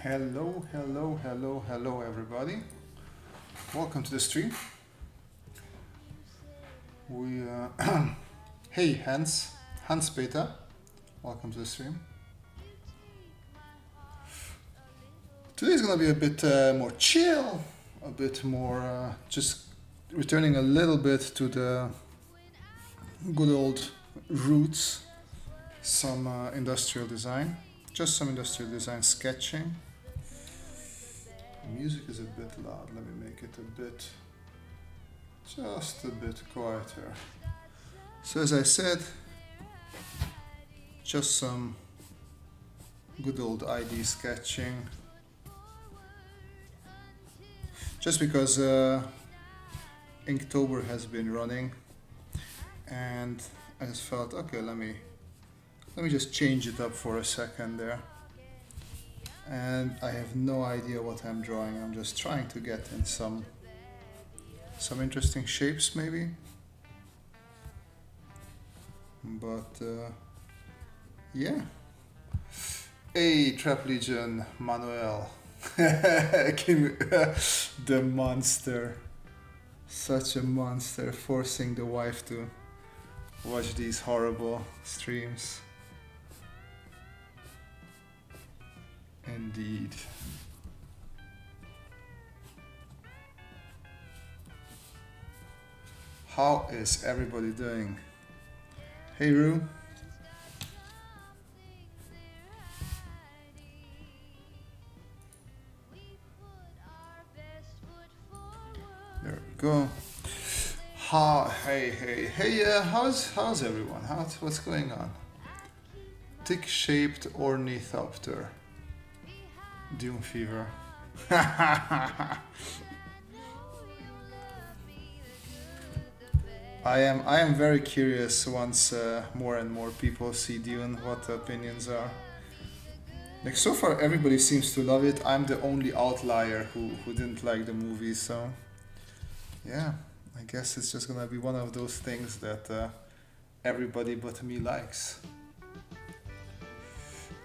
Hello, hello, hello, hello everybody. Welcome to the stream. Hey Hans Peter. Welcome to the stream. Today is gonna be a bit more chill, a bit more just returning a little bit to the good old roots, some industrial design, just some industrial design sketching. Music is a bit loud, let me make it just a bit quieter. So as I said, just some good old ID sketching. Just because Inktober has been running and I just felt, okay, let me just change it up for a second there. And I have no idea what I'm drawing. I'm just trying to get in some interesting shapes maybe. But yeah. Hey, Trap Legion, Manuel. The monster. Such a monster, forcing the wife to watch these horrible streams. Indeed. How is everybody doing? Hey Rue. There we go. Hey, how's everyone? What's going on? Tick-shaped ornithopter. Doom fever. I am very curious once more and more people see Dune, what the opinions are. Like so far everybody seems to love it. I'm the only outlier who didn't like the movie, so yeah, I guess it's just gonna be one of those things that everybody but me likes.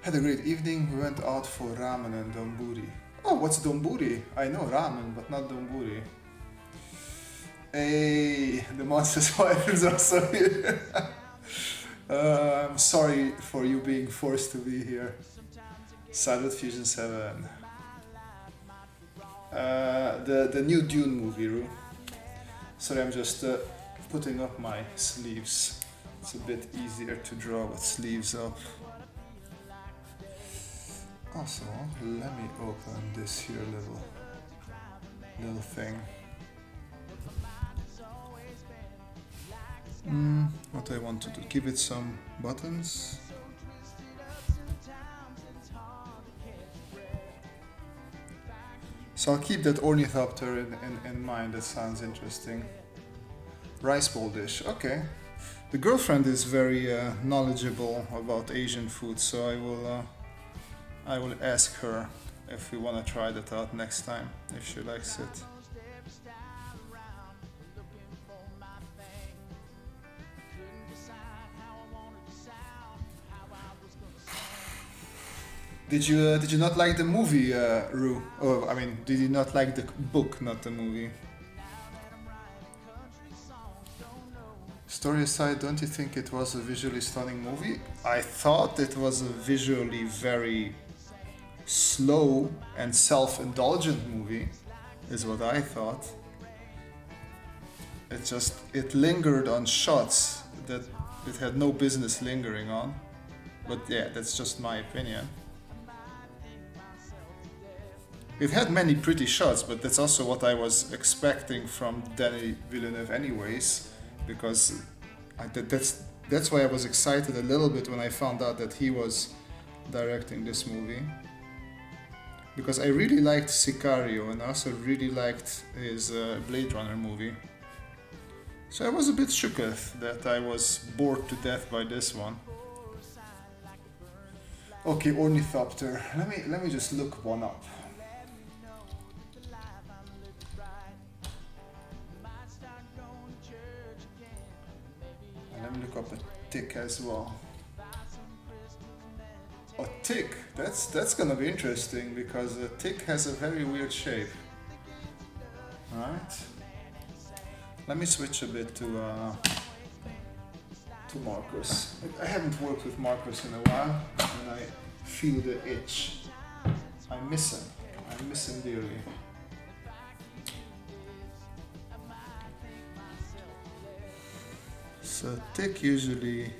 Had a great evening. We went out for ramen and donburi. Oh, what's donburi? I know ramen, but not donburi. Hey, the monster spiders are so here. I'm sorry for you being forced to be here. Silent Fusion 7. The new Dune movie, Rue. Sorry, I'm just putting up my sleeves. It's a bit easier to draw with sleeves up. Also, let me open this here little thing. What I want to do, give it some buttons. So I'll keep that ornithopter in mind, that sounds interesting. Rice bowl dish, okay. The girlfriend is very knowledgeable about Asian food, so I will ask her if we want to try that out next time, if she likes it. Did you not like the movie, Rue? Oh, I mean, did you not like the book, not the movie? Story aside, don't you think it was a visually stunning movie? I thought it was a visually very slow and self-indulgent movie, is what I thought. It lingered on shots that it had no business lingering on. But yeah, that's just my opinion. It had many pretty shots, but that's also what I was expecting from Denis Villeneuve anyways, because that's why I was excited a little bit when I found out that he was directing this movie. Because I really liked Sicario and I also really liked his Blade Runner movie. So I was a bit shooketh that I was bored to death by this one. Okay, ornithopter. Let me just look one up. And let me look up a tick as well. A tick? That's gonna be interesting because the tick has a very weird shape. Alright. Let me switch a bit to markers. I haven't worked with markers in a while and I feel the itch. I miss him. I miss him dearly. So tick usually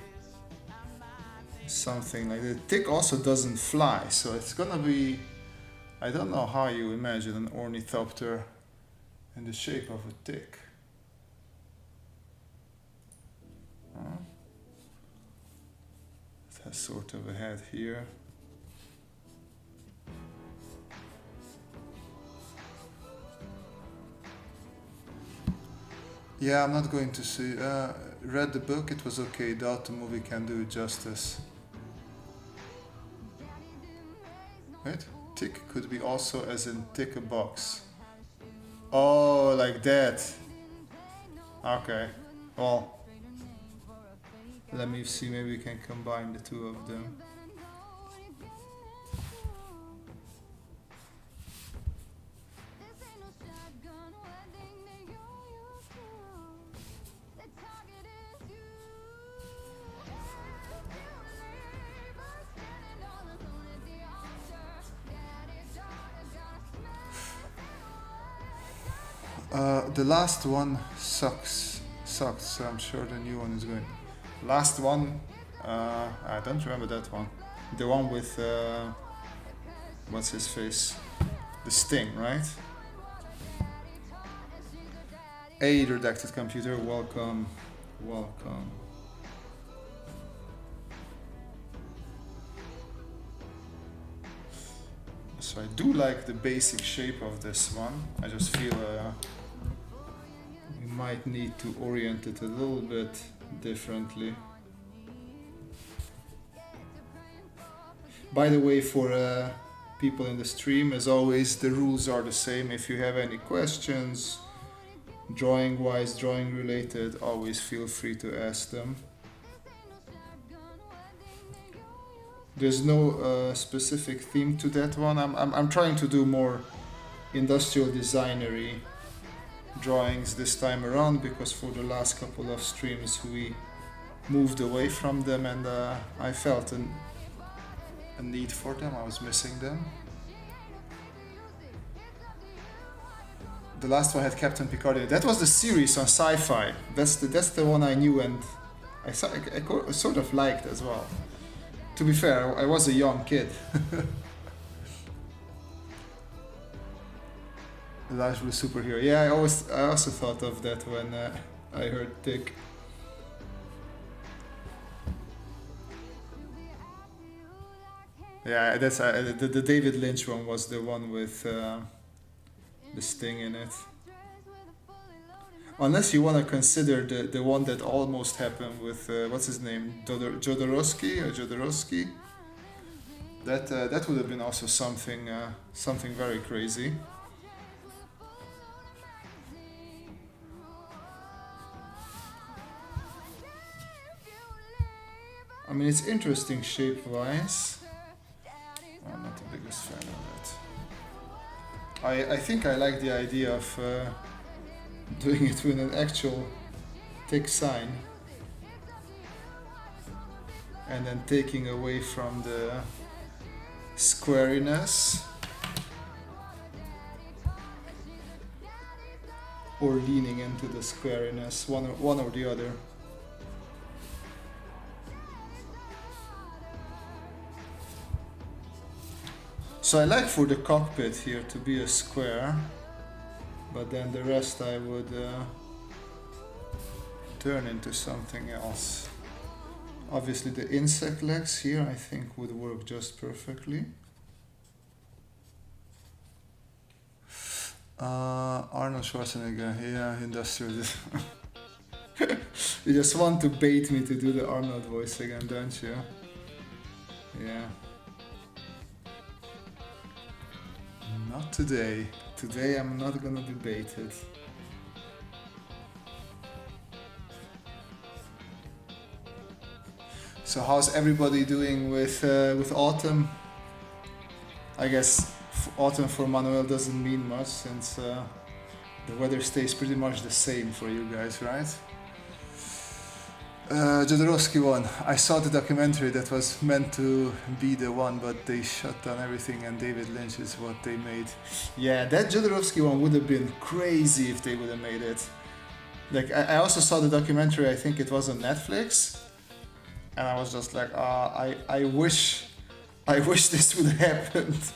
something like that. Tick also doesn't fly, so it's gonna be, I don't know how you imagine an ornithopter in the shape of a tick. It has sort of a head here. Yeah, I'm not going to see. Read the book, it was okay. Doubt the movie can do it justice. Wait, tick could be also as in tick a box. Oh, like that. Okay. Well, let me see. Maybe we can combine the two of them. The last one sucks, so I'm sure the new one is going. Last one, I don't remember that one. The one with, what's his face? The Sting, right? A redacted computer, welcome, welcome. So I do like the basic shape of this one. I just feel we might need to orient it a little bit differently. By the way, for people in the stream, as always, the rules are the same. If you have any questions, drawing-wise, drawing-related, always feel free to ask them. There's no specific theme to that one. I'm trying to do more industrial designery drawings this time around because for the last couple of streams we moved away from them and I felt a need for them. I was missing them. The last one had Captain Picard in it. That was the series on Sci-Fi. That's the one I knew and I sort of liked as well. To be fair, I was a young kid. The Life of a Superhero. Yeah, I also thought of that when I heard Tick. Yeah, that's the David Lynch one was the one with the Sting in it. Unless you want to consider the one that almost happened with what's his name, Jodorowsky. That would have been also something very crazy. I mean, it's interesting shape-wise. I'm not the biggest fan of that. I think I like the idea of doing it with an actual tick sign and then taking away from the squariness or leaning into the squariness, one or the other. So I like for the cockpit here to be a square, but then the rest I would turn into something else. Obviously the insect legs here I think would work just perfectly. Arnold Schwarzenegger, yeah, industrial. You just want to bait me to do the Arnold voice again, don't you? Yeah. Not today. Today I'm not gonna be baited. So how's everybody doing with autumn? I guess autumn for Manuel doesn't mean much since the weather stays pretty much the same for you guys, right? Jodorowsky one. I saw the documentary that was meant to be the one, but they shut down everything and David Lynch is what they made. Yeah, that Jodorowsky one would have been crazy if they would have made it. Like, I also saw the documentary, I think it was on Netflix, and I was just like, I wish this would have happened.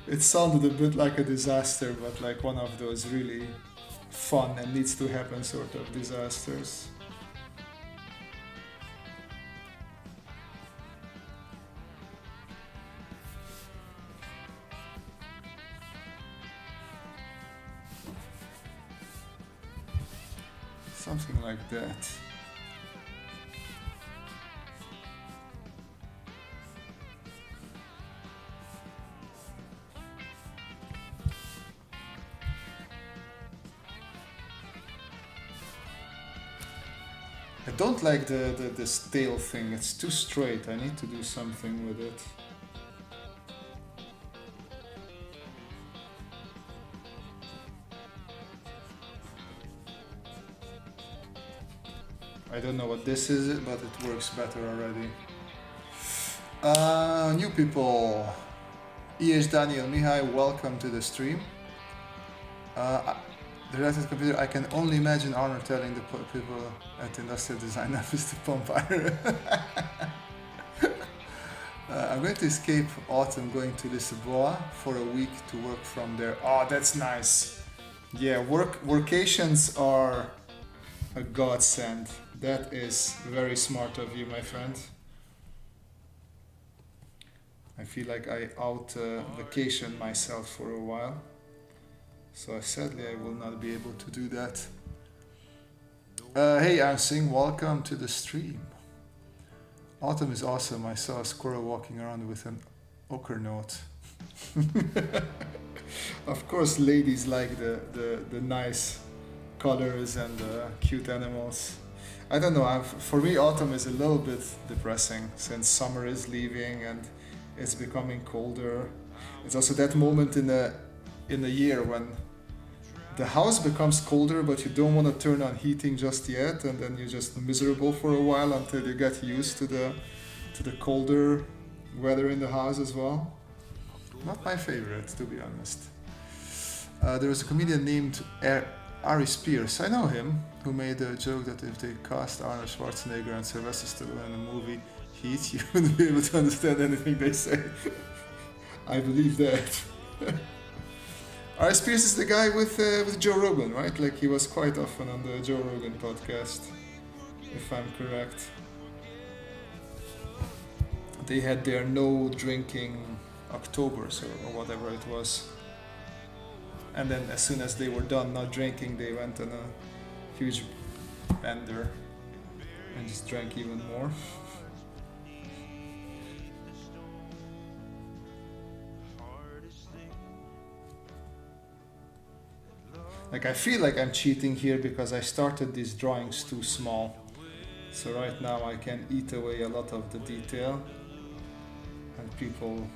It sounded a bit like a disaster, but like one of those really fun and needs to happen sort of disasters. Something like that. I don't like this tail thing, it's too straight, I need to do something with it. I don't know what this is, but it works better already. New people. E.H. Daniel Mihai, welcome to the stream. The related computer, I can only imagine Arnold telling the people at Industrial Design Office to pump iron. I'm going to escape autumn, going to Lisboa for a week to work from there. Oh, that's nice. Yeah, workations are a godsend. That is very smart of you, my friend. I feel like I vacation myself for a while. So sadly I will not be able to do that. Hey Ansing, welcome to the stream. Autumn is awesome. I saw a squirrel walking around with an ochre note. Of course ladies like the nice colors and the cute animals. I don't know, for me autumn is a little bit depressing since summer is leaving and it's becoming colder. It's also that moment in the year when the house becomes colder but you don't want to turn on heating just yet, and then you're just miserable for a while until you get used to the colder weather in the house as well. Not my favorite, to be honest. There was a comedian named Ari Spears, I know him, who made a joke that if they cast Arnold Schwarzenegger and Sylvester Stallone in the movie Heat, you wouldn't be able to understand anything they say. I believe that. Ari Spears is the guy with Joe Rogan, right? Like he was quite often on the Joe Rogan podcast, if I'm correct. They had their no drinking Octobers or whatever it was. And then as soon as they were done not drinking, they went on a huge bender and just drank even more. Like I feel like I'm cheating here because I started these drawings too small. So right now I can eat away a lot of the detail and people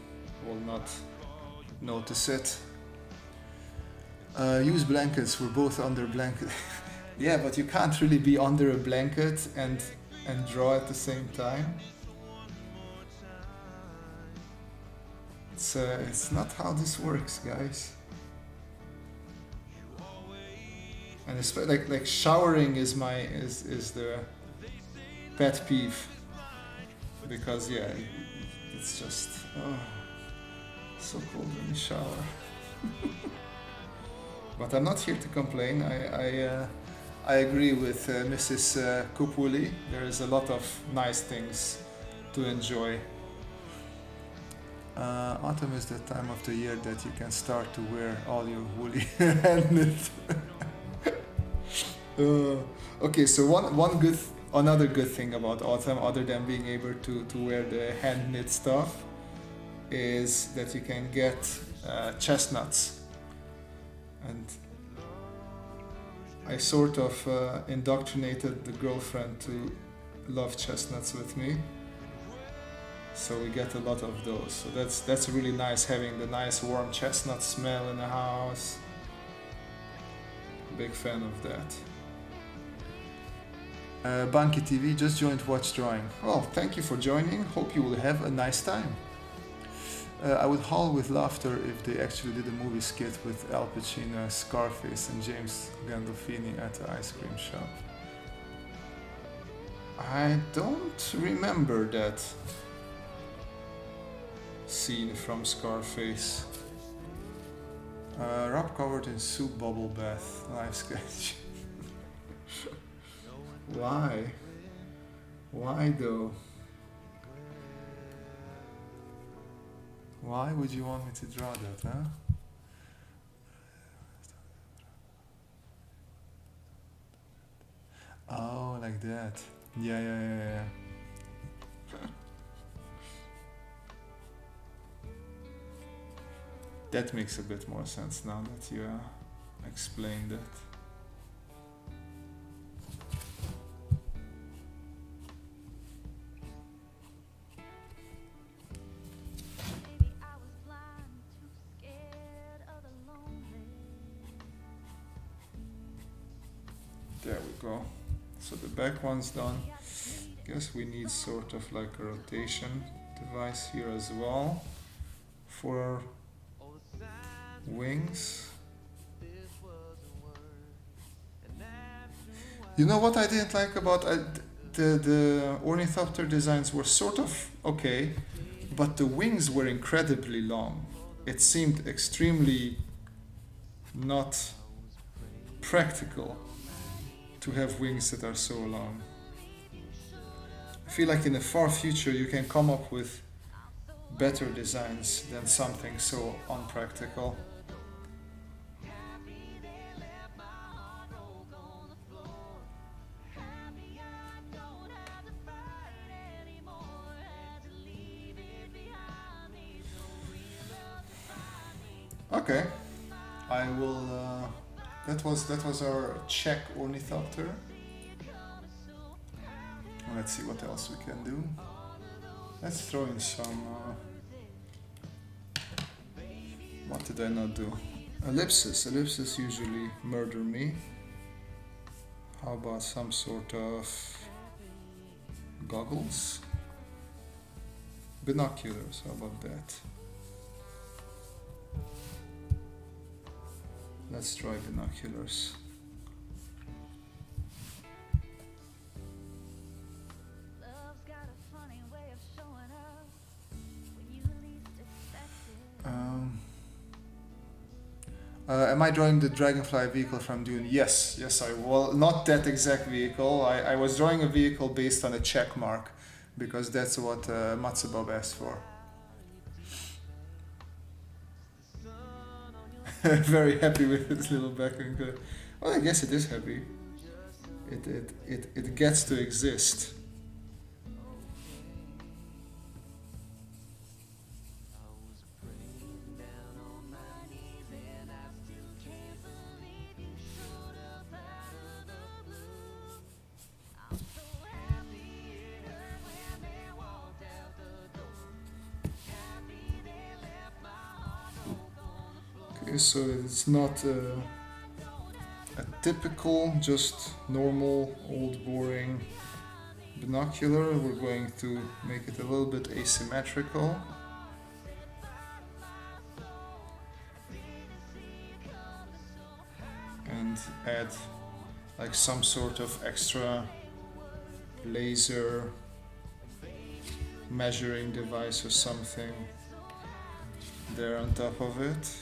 will not notice it. Use blankets, we're both under blanket. Yeah, but you can't really be under a blanket and draw at the same time. It's not how this works, guys. And it's like showering is the pet peeve, because yeah, it's just so cold when you shower. But I'm not here to complain. I agree with Mrs. Kupuli. There is a lot of nice things to enjoy. Autumn is the time of the year that you can start to wear all your woolly hand knit. Okay, so another good thing about autumn, other than being able to wear the hand knit stuff, is that you can get chestnuts. And I sort of indoctrinated the girlfriend to love chestnuts with me. So we get a lot of those. So that's really nice, having the nice warm chestnut smell in the house. Big fan of that. Banky TV just joined Watch Drawing. Well, thank you for joining. Hope you will have a nice time. I would howl with laughter if they actually did a movie skit with Al Pacino, Scarface, and James Gandolfini at the ice cream shop. I don't remember that scene from Scarface. Rob covered in soup bubble bath. Live sketch. Why? Why though? Why would you want me to draw that, huh? Oh, like that. Yeah. That makes a bit more sense now that you explained it. There we go. So the back one's done. Guess we need sort of like a rotation device here as well for our wings. You know what I didn't like about the ornithopter designs were sort of okay, but the wings were incredibly long. It seemed extremely not practical to have wings that are so long. I feel like in the far future you can come up with better designs than something so unpractical. Okay, I will. That was our Czech ornithopter. Let's see what else we can do. Let's throw in some. What did I not do? Ellipses. Ellipses usually murder me. How about some sort of goggles? Binoculars. How about that? Let's try binoculars. Am I drawing the dragonfly vehicle from Dune? Yes, I will. Not that exact vehicle. I was drawing a vehicle based on a check mark because that's what Matsubob asked for. Very happy with its little backing. Well, I guess it is happy. It gets to exist. So it's not a typical, just normal, old, boring binocular. We're going to make it a little bit asymmetrical. And add like some sort of extra laser measuring device or something there on top of it.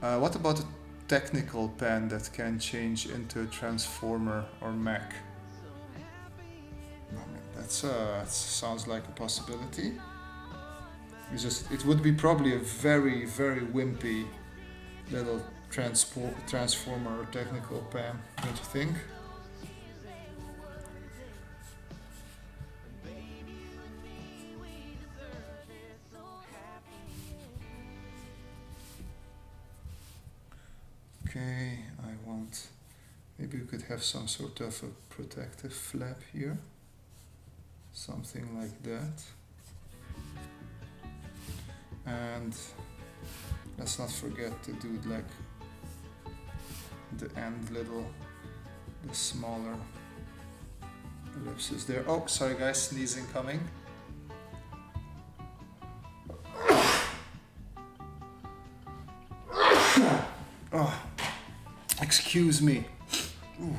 What about a technical pen that can change into a transformer or mech? I mean, that sounds like a possibility. It would be probably a very, very wimpy little transformer or technical pen, don't you think? Okay, maybe we could have some sort of a protective flap here. something like that. And let's not forget to do like the end little, the smaller ellipses there. Oh, sorry guys, sneezing coming. Oh, excuse me. Ooh.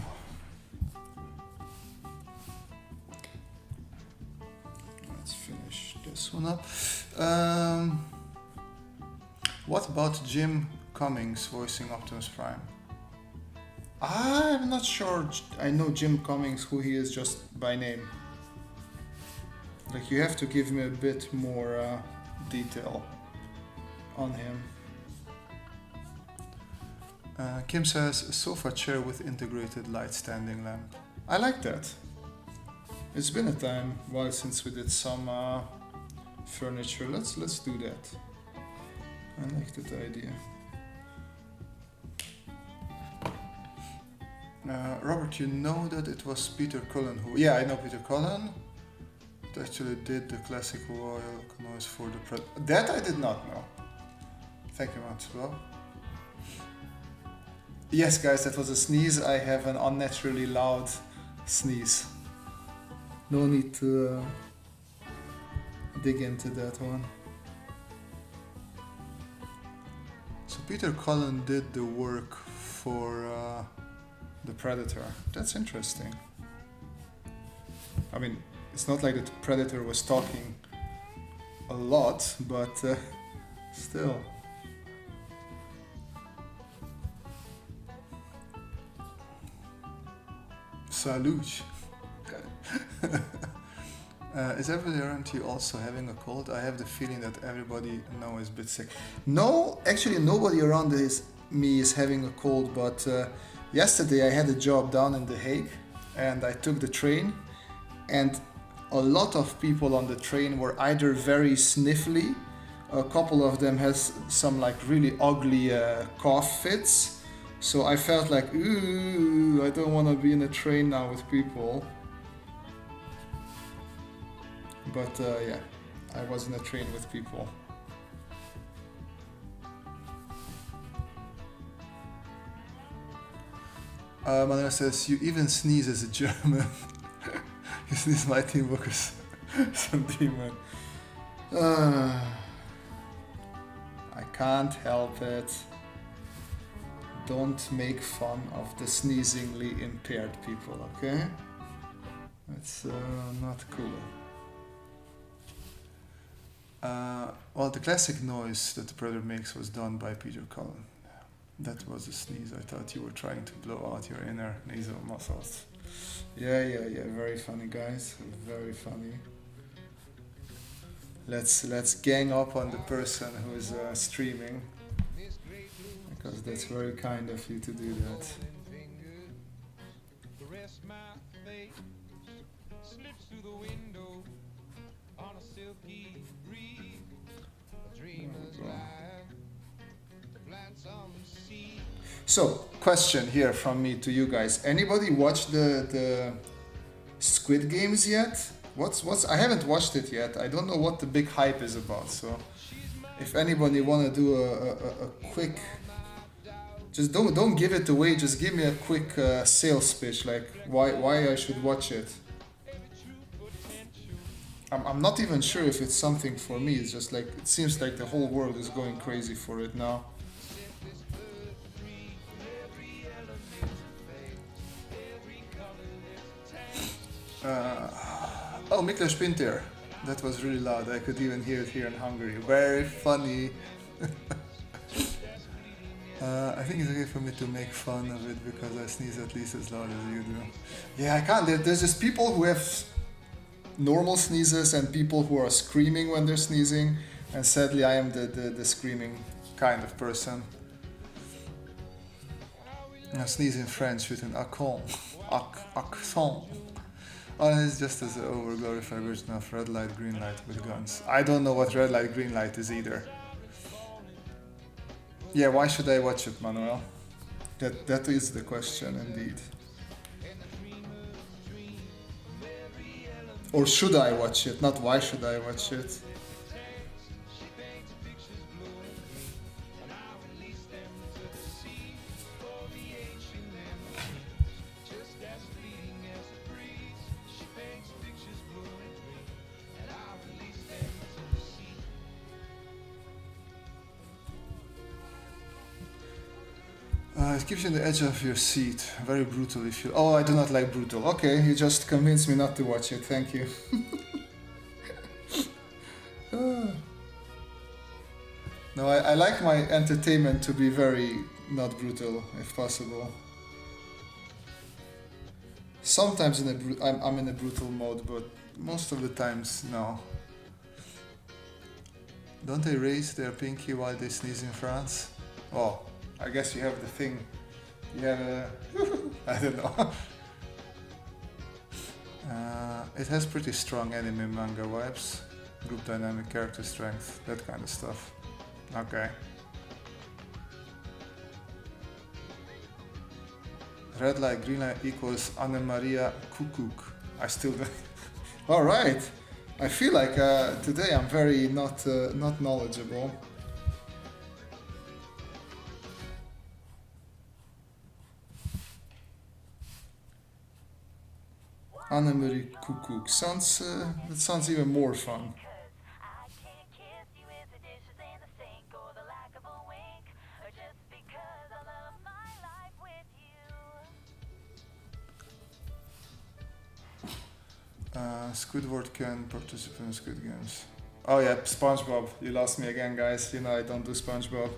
Let's finish this one up. What about Jim Cummings voicing Optimus Prime? I'm not sure. I know Jim Cummings, who he is just by name. Like, you have to give me a bit more detail on him. Kim says, a sofa chair with integrated light standing lamp. I like that. It's been a while since we did some furniture. Let's do that. I like that idea. Robert, you know that it was Peter Cullen who... Yeah, I know Peter Cullen. It actually did the classic royal noise for the... That I did not know. Thank you much, Bob. Yes, guys, that was a sneeze. I have an unnaturally loud sneeze. No need to dig into that one. So Peter Cullen did the work for the Predator. That's interesting. I mean, it's not like the Predator was talking a lot, but still. Salute. Is everybody around you also having a cold? I have the feeling that everybody now is a bit sick. No, actually nobody around me is having a cold, but yesterday I had a job down in The Hague and I took the train, and a lot of people on the train were either very sniffly, a couple of them has some like really ugly cough fits. So I felt like, ooh, I don't want to be in a train now with people. But yeah, I was in a train with people. Manuel says, you even sneeze as a German. You sneeze my team workers. Some demon. I can't help it. Don't make fun of the sneezingly impaired people, okay? That's not cool. Well, the classic noise that the Predator makes was done by Peter Cullen. That was a sneeze. I thought you were trying to blow out your inner nasal muscles. Yeah, very funny, guys. Very funny. Let's gang up on the person who is streaming. Because that's very kind of you to do that. So, question here from me to you guys. Anybody watch the Squid Games yet? I haven't watched it yet. I don't know what the big hype is about. So, if anybody wanna do a quick, just don't give it away. Just give me a quick sales pitch, like why I should watch it. I'm not even sure if it's something for me. It's just like it seems like the whole world is going crazy for it now. Oh, Miklos Pinter. That was really loud. I could even hear it here in Hungary. Very funny. I think it's okay for me to make fun of it because I sneeze at least as loud as you do. Yeah, I can't. There's just people who have normal sneezes and people who are screaming when they're sneezing. And sadly, I am the screaming kind of person. I sneeze in French with an accent. Oh, it's just as an over-glorified version of red light, green light with guns. I don't know what red light, green light is either. Yeah, why should I watch it, Manuel? That is the question, indeed. Or should I watch it? Not why should I watch it? It gives you the edge of your seat. Very brutal if you... Oh, I do not like brutal. Okay, you just convinced me not to watch it. Thank you. No, I like my entertainment to be very not brutal, if possible. Sometimes I'm in a brutal mode, but most of the times, no. Don't they raise their pinky while they sneeze in France? Oh, I guess you have the thing. You have a... I don't know. It has pretty strong anime manga vibes. Group dynamic, character strength, that kind of stuff. Okay. Red light, green light equals Anna Maria Kukuk. I still don't... Alright! I feel like today I'm very not knowledgeable. Annemarie Kukuk sounds that sounds even more fun. Squidward can participate in Squid Games. Oh yeah, SpongeBob. You lost me again, guys. You know I don't do SpongeBob.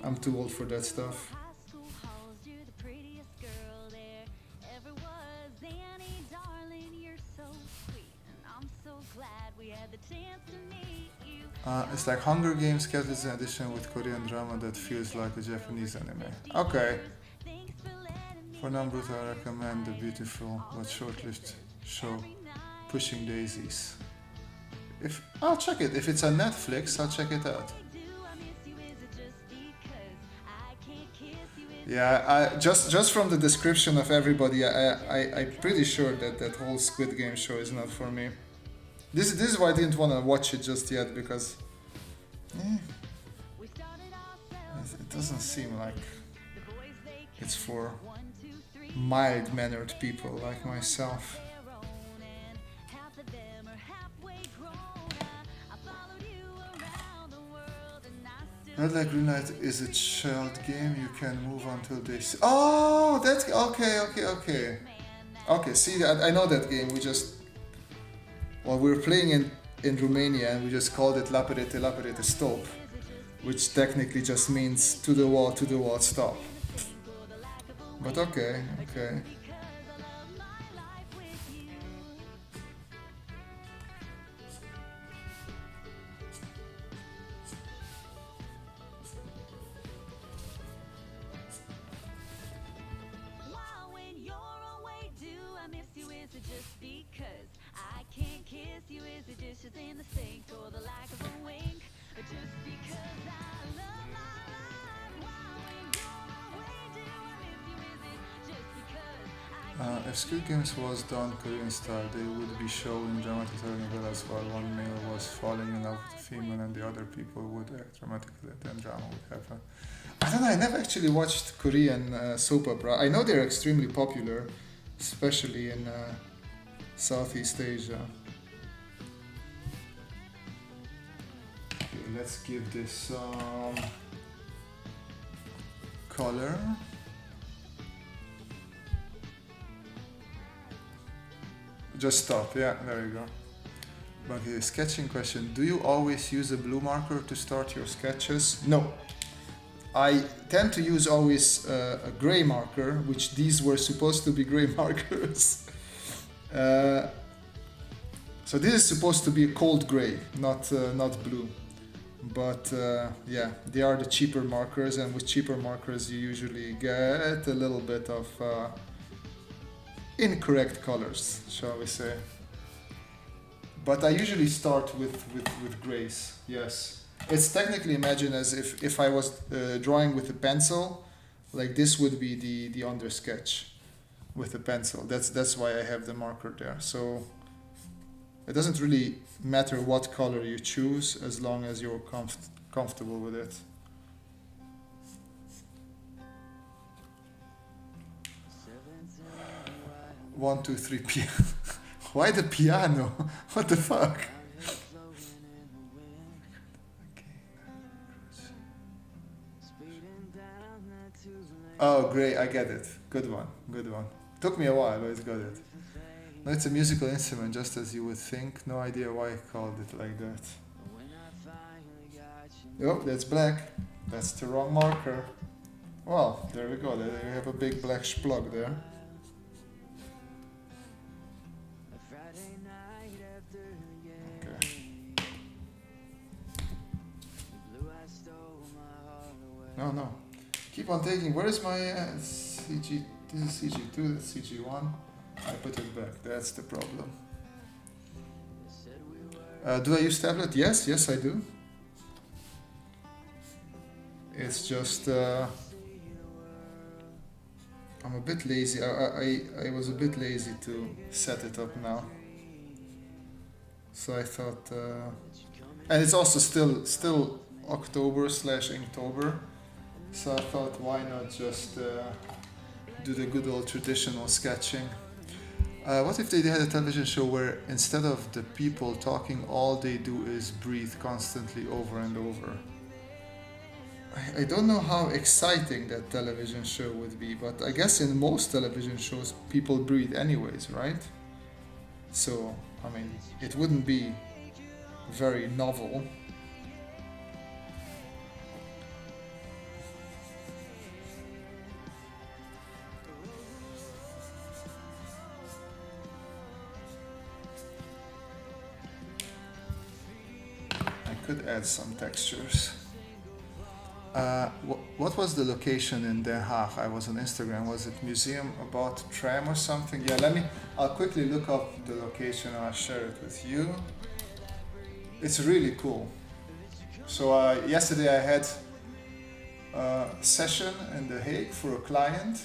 I'm too old for that stuff. It's like Hunger Games Catalyst edition with Korean drama that feels like a Japanese anime. Okay. For non-brutal, I recommend the beautiful but short-lived show Pushing Daisies. I'll check it. If it's on Netflix, I'll check it out. Yeah, just from the description of everybody, I'm pretty sure that that whole Squid Game show is not for me. This is why I didn't want to watch it just yet, because it doesn't seem like it's for mild-mannered people like myself. Red light, green light is a child game. You can move until they see. Oh, that's okay. Okay, see, I know that game. We were playing in Romania and we just called it La Perete, La Perete, stop, which technically just means to the wall, stop. But okay. If Squid Games was done Korean style, they would be showing dramatic telenovelas while one male was falling in love with a female and the other people would act dramatically, then drama would happen. I don't know, I never actually watched Korean soap opera. I know they're extremely popular, especially in Southeast Asia. Okay, let's give this some color. Just stop, yeah, there you go. But the sketching question, do you always use a blue marker to start your sketches? No. I tend to use always a gray marker, which these were supposed to be gray markers. So this is supposed to be a cold gray, not blue. But yeah, they are the cheaper markers, and with cheaper markers you usually get a little bit of incorrect colors, shall we say. But I usually start with grays, yes. It's technically, imagine as if I was drawing with a pencil, like this would be the under sketch with a pencil. That's why I have the marker there. So It doesn't really matter what color you choose as long as you're comfortable with it. One, two, three, piano. Why the piano? What the fuck? Oh, great, I get it. Good one, good one. Took me a while, but it's got it. No, it's a musical instrument, just as you would think. No idea why I called it like that. Oh, that's black. That's the wrong marker. Well, there we go. There we have a big black splug there. Okay. No. Keep on taking. Where is my CG? This is CG2, that's CG1. I put it back. That's the problem. Do I use tablet? Yes, I do. It's just I'm a bit lazy. I was a bit lazy to set it up now. So I thought, and it's also still October/Inktober. So I thought, why not just do the good old traditional sketching? What if they had a television show where instead of the people talking, all they do is breathe constantly over and over? I don't know how exciting that television show would be, but I guess in most television shows people breathe anyways, right? So, I mean, it wouldn't be very novel. Could add some textures. What was the location in Den Haag? I was on Instagram. Was it Museum about Tram or something? Yeah, I'll quickly look up the location and I'll share it with you. It's really cool. So yesterday I had a session in The Hague for a client,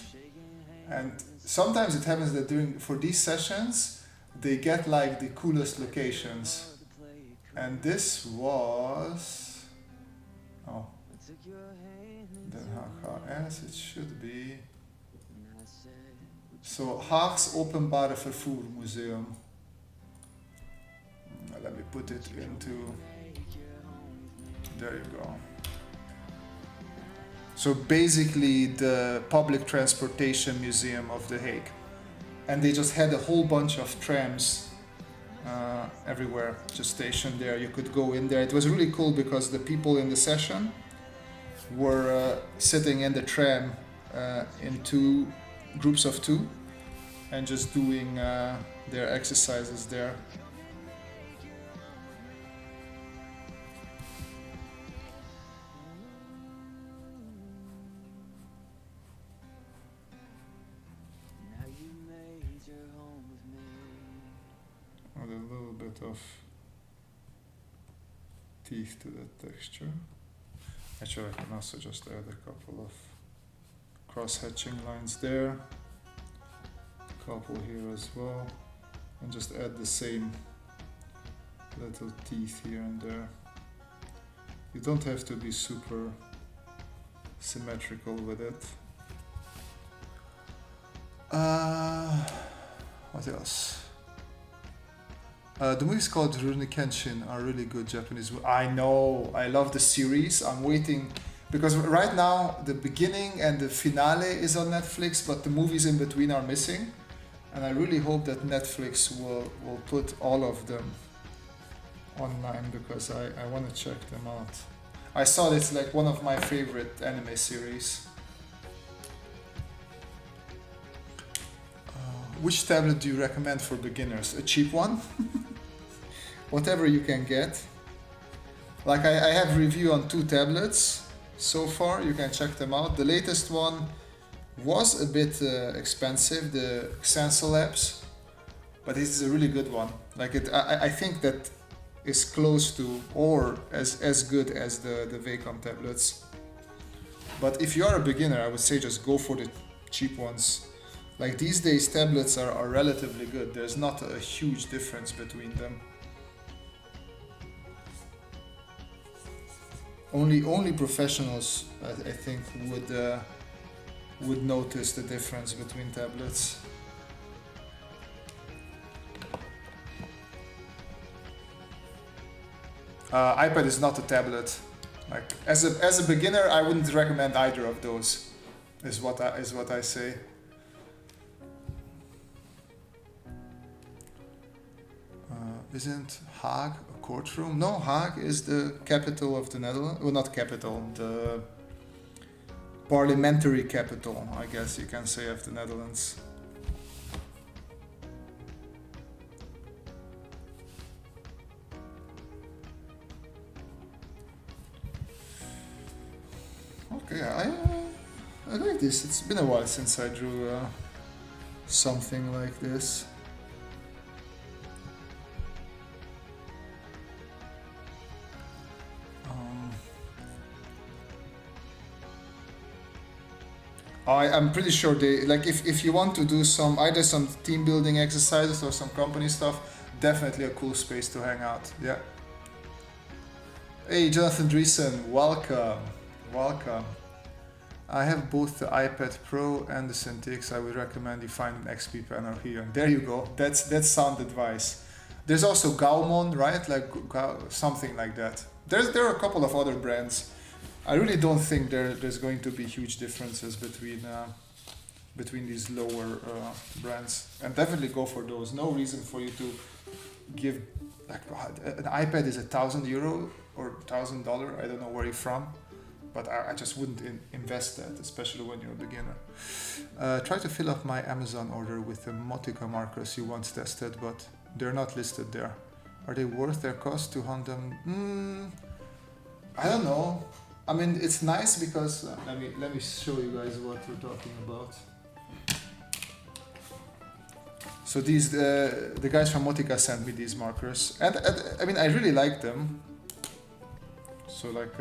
and sometimes it happens that for these sessions they get like the coolest locations. And this was, Den Haag, as it should be. So, Haags Openbare Vervoer Museum. Let me put it into, there you go. So basically the Public Transportation Museum of The Hague. And they just had a whole bunch of trams everywhere, just stationed there. You could go in there. It was really cool because the people in the session were sitting in the tram in groups of two and just doing their exercises there. Add a little bit of teeth to that texture. Actually, I can also just add a couple of cross-hatching lines there, a couple here as well, and just add the same little teeth here and there. You don't have to be super symmetrical with it. What else? The movies called Rurouni Kenshin are really good Japanese. I know, I love the series. I'm waiting because right now the beginning and the finale is on Netflix, but the movies in between are missing. And I really hope that Netflix will put all of them online because I want to check them out. I saw it's like one of my favorite anime series. Which tablet do you recommend for beginners? A cheap one? Whatever you can get. Like I have review on 2 tablets so far, you can check them out. The latest one was a bit expensive, the Xensel Labs, but this is a really good one. Like I think that is close to or as good as the Wacom tablets. But if you are a beginner, I would say just go for the cheap ones. Like these days tablets are relatively good. There's not a huge difference between them. Only professionals, I think, would notice the difference between tablets. iPad is not a tablet. Like as a beginner, I wouldn't recommend either of those. Is what I say. Isn't Hague a courtroom? No, Hague is the capital of the Netherlands. Well, not capital, the parliamentary capital, I guess you can say, of the Netherlands. Okay, I like this. It's been a while since I drew something like this. I'm pretty sure they, like, if you want to do either some team building exercises or some company stuff, definitely a cool space to hang out. Yeah. Hey, Jonathan Dreesen, welcome. Welcome. I have both the iPad Pro and the Cintiq. I would recommend you find an XP panel here. There you go. That's sound advice. There's also Gaumon, right? Like something like that. There are a couple of other brands. I really don't think there's going to be huge differences between these lower brands, and definitely go for those. No reason for you to give, like, an iPad is €1,000 or $1,000. I don't know where you're from, but I just wouldn't invest that, especially when you're a beginner. Try to fill up my Amazon order with the Motica markers you once tested, but they're not listed there. Are they worth their cost to hunt them? I don't know. I mean, it's nice because let me show you guys what we're talking about. So these the guys from Motica sent me these markers, and I mean, I really like them. So like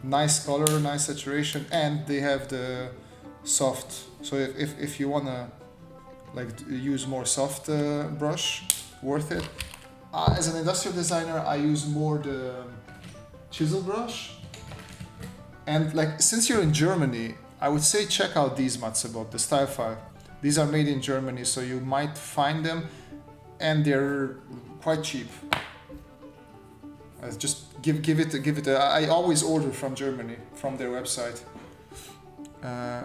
nice color, nice saturation, and they have the soft. So if you wanna like use more soft brush, worth it. As an industrial designer, I use more the chisel brush. And like, since you're in Germany, I would say check out these Matzebot, the style file. These are made in Germany, so you might find them, and they're quite cheap. Just give it a. I always order from Germany, from their website.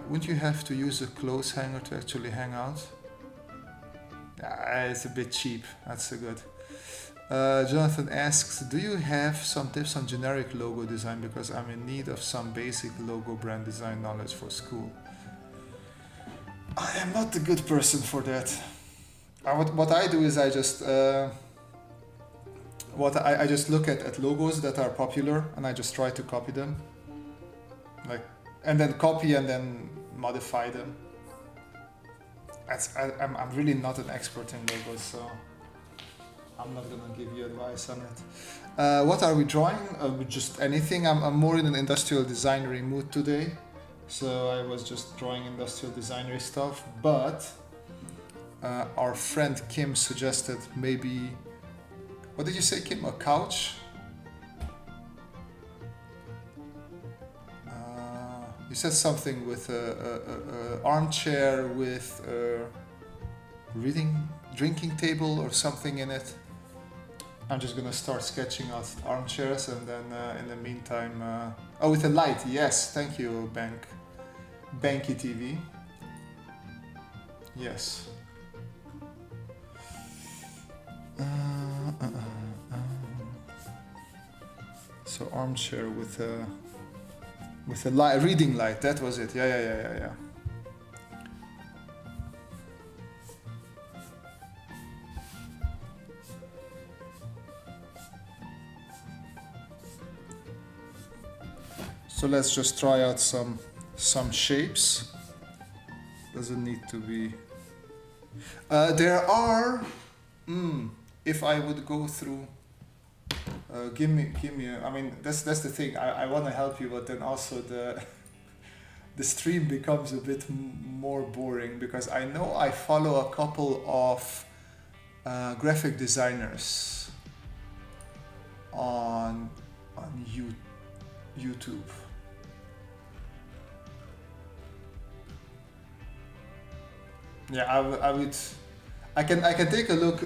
Wouldn't you have to use a clothes hanger to actually hang out? It's a bit cheap. That's a good. Jonathan asks, do you have some tips on generic logo design, because I'm in need of some basic logo brand design knowledge for school? I am not the good person for that. What I do is I just I just look at logos that are popular, and I just try to copy them, like, and then copy and then modify them. I'm really not an expert in logos, so I'm not gonna give you advice on it. What are we drawing? Just anything. I'm more in an industrial designery mood today, so I was just drawing industrial designery stuff. But our friend Kim suggested maybe, what did you say, Kim? A couch? You said something with a armchair with a drinking table or something in it. I'm just gonna start sketching out armchairs, and then in the meantime, oh, with a light. Yes, thank you, Banky TV. Yes. So armchair with a light, reading light. That was it. Yeah. So let's just try out some shapes. Doesn't need to be. There are. If I would go through. Give me. I mean, that's the thing. I want to help you, but then also the stream becomes a bit more boring, because I know I follow a couple of graphic designers on YouTube. Yeah, I can take a look.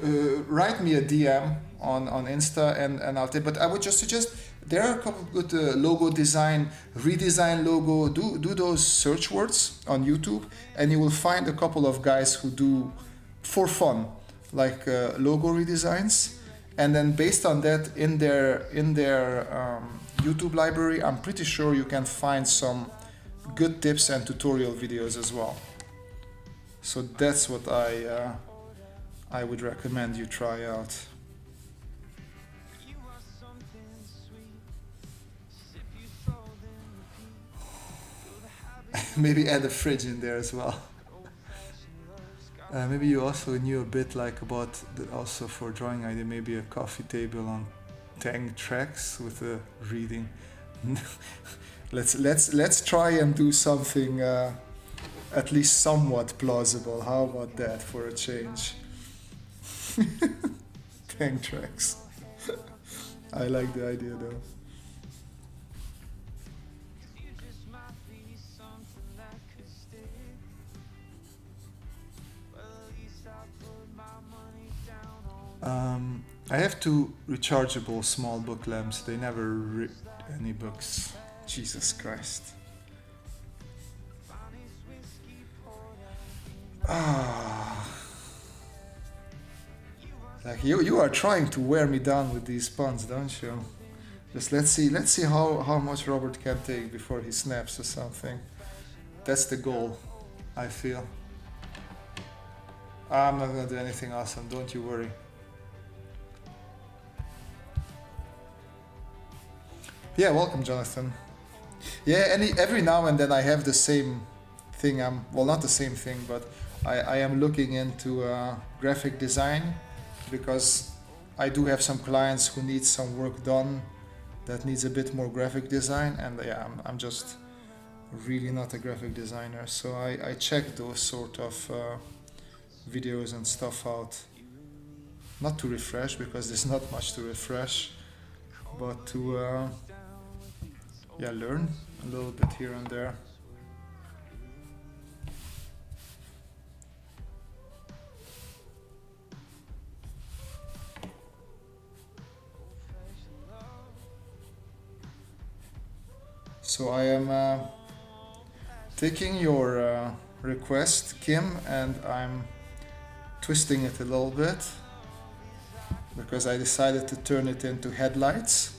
Write me a DM on Insta and I'll take. But I would just suggest there are a couple of good logo design, redesign logo. Do those search words on YouTube, and you will find a couple of guys who do for fun, like logo redesigns. And then based on that, in their YouTube library, I'm pretty sure you can find some good tips and tutorial videos as well. So that's what I would recommend you try out. Maybe add a fridge in there as well. Maybe you also knew a bit like about also for drawing idea, maybe a coffee table on Tang tracks with a reading. let's try and do something at least somewhat plausible. How about that for a change? Tang tracks. I like the idea though. I have two rechargeable small book lamps. They never read any books. Jesus Christ. Like you are trying to wear me down with these puns, don't you? Just let's see how much Robert can take before he snaps or something. That's the goal, I feel. I'm not gonna do anything awesome, don't you worry. Yeah, welcome, Jonathan. Yeah, every now and then I have the same thing. Well, not the same thing, but I am looking into graphic design because I do have some clients who need some work done that needs a bit more graphic design, and yeah, I'm just really not a graphic designer, so I check those sort of videos and stuff out. Not to refresh, because there's not much to refresh, but to yeah, learn a little bit here and there. So I am taking your request, Kim, and I'm twisting it a little bit because I decided to turn it into headlights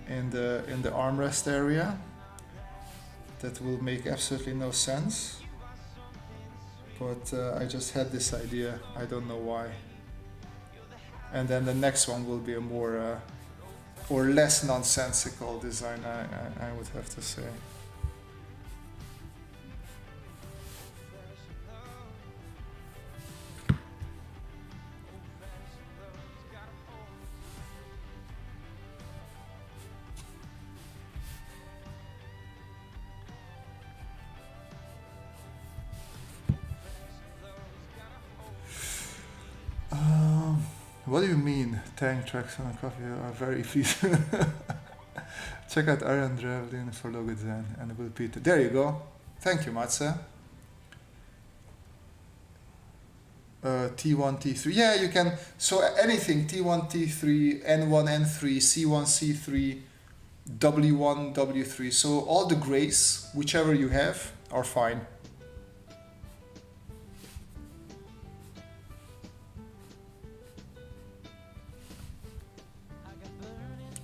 in the armrest area. That will make absolutely no sense, but I just had this idea, I don't know why. And then the next one will be a more or less nonsensical design, I would have to say. What do you mean? Tang tracks on a coffee are very feasible. Check out Aaron Drevlin for logo design and we'll repeat it. There you go. Thank you, Matze. T1, T3. Yeah, you can. So anything T1, T3, N1, N3, C1, C3, W1, W3. So all the grays, whichever you have, are fine.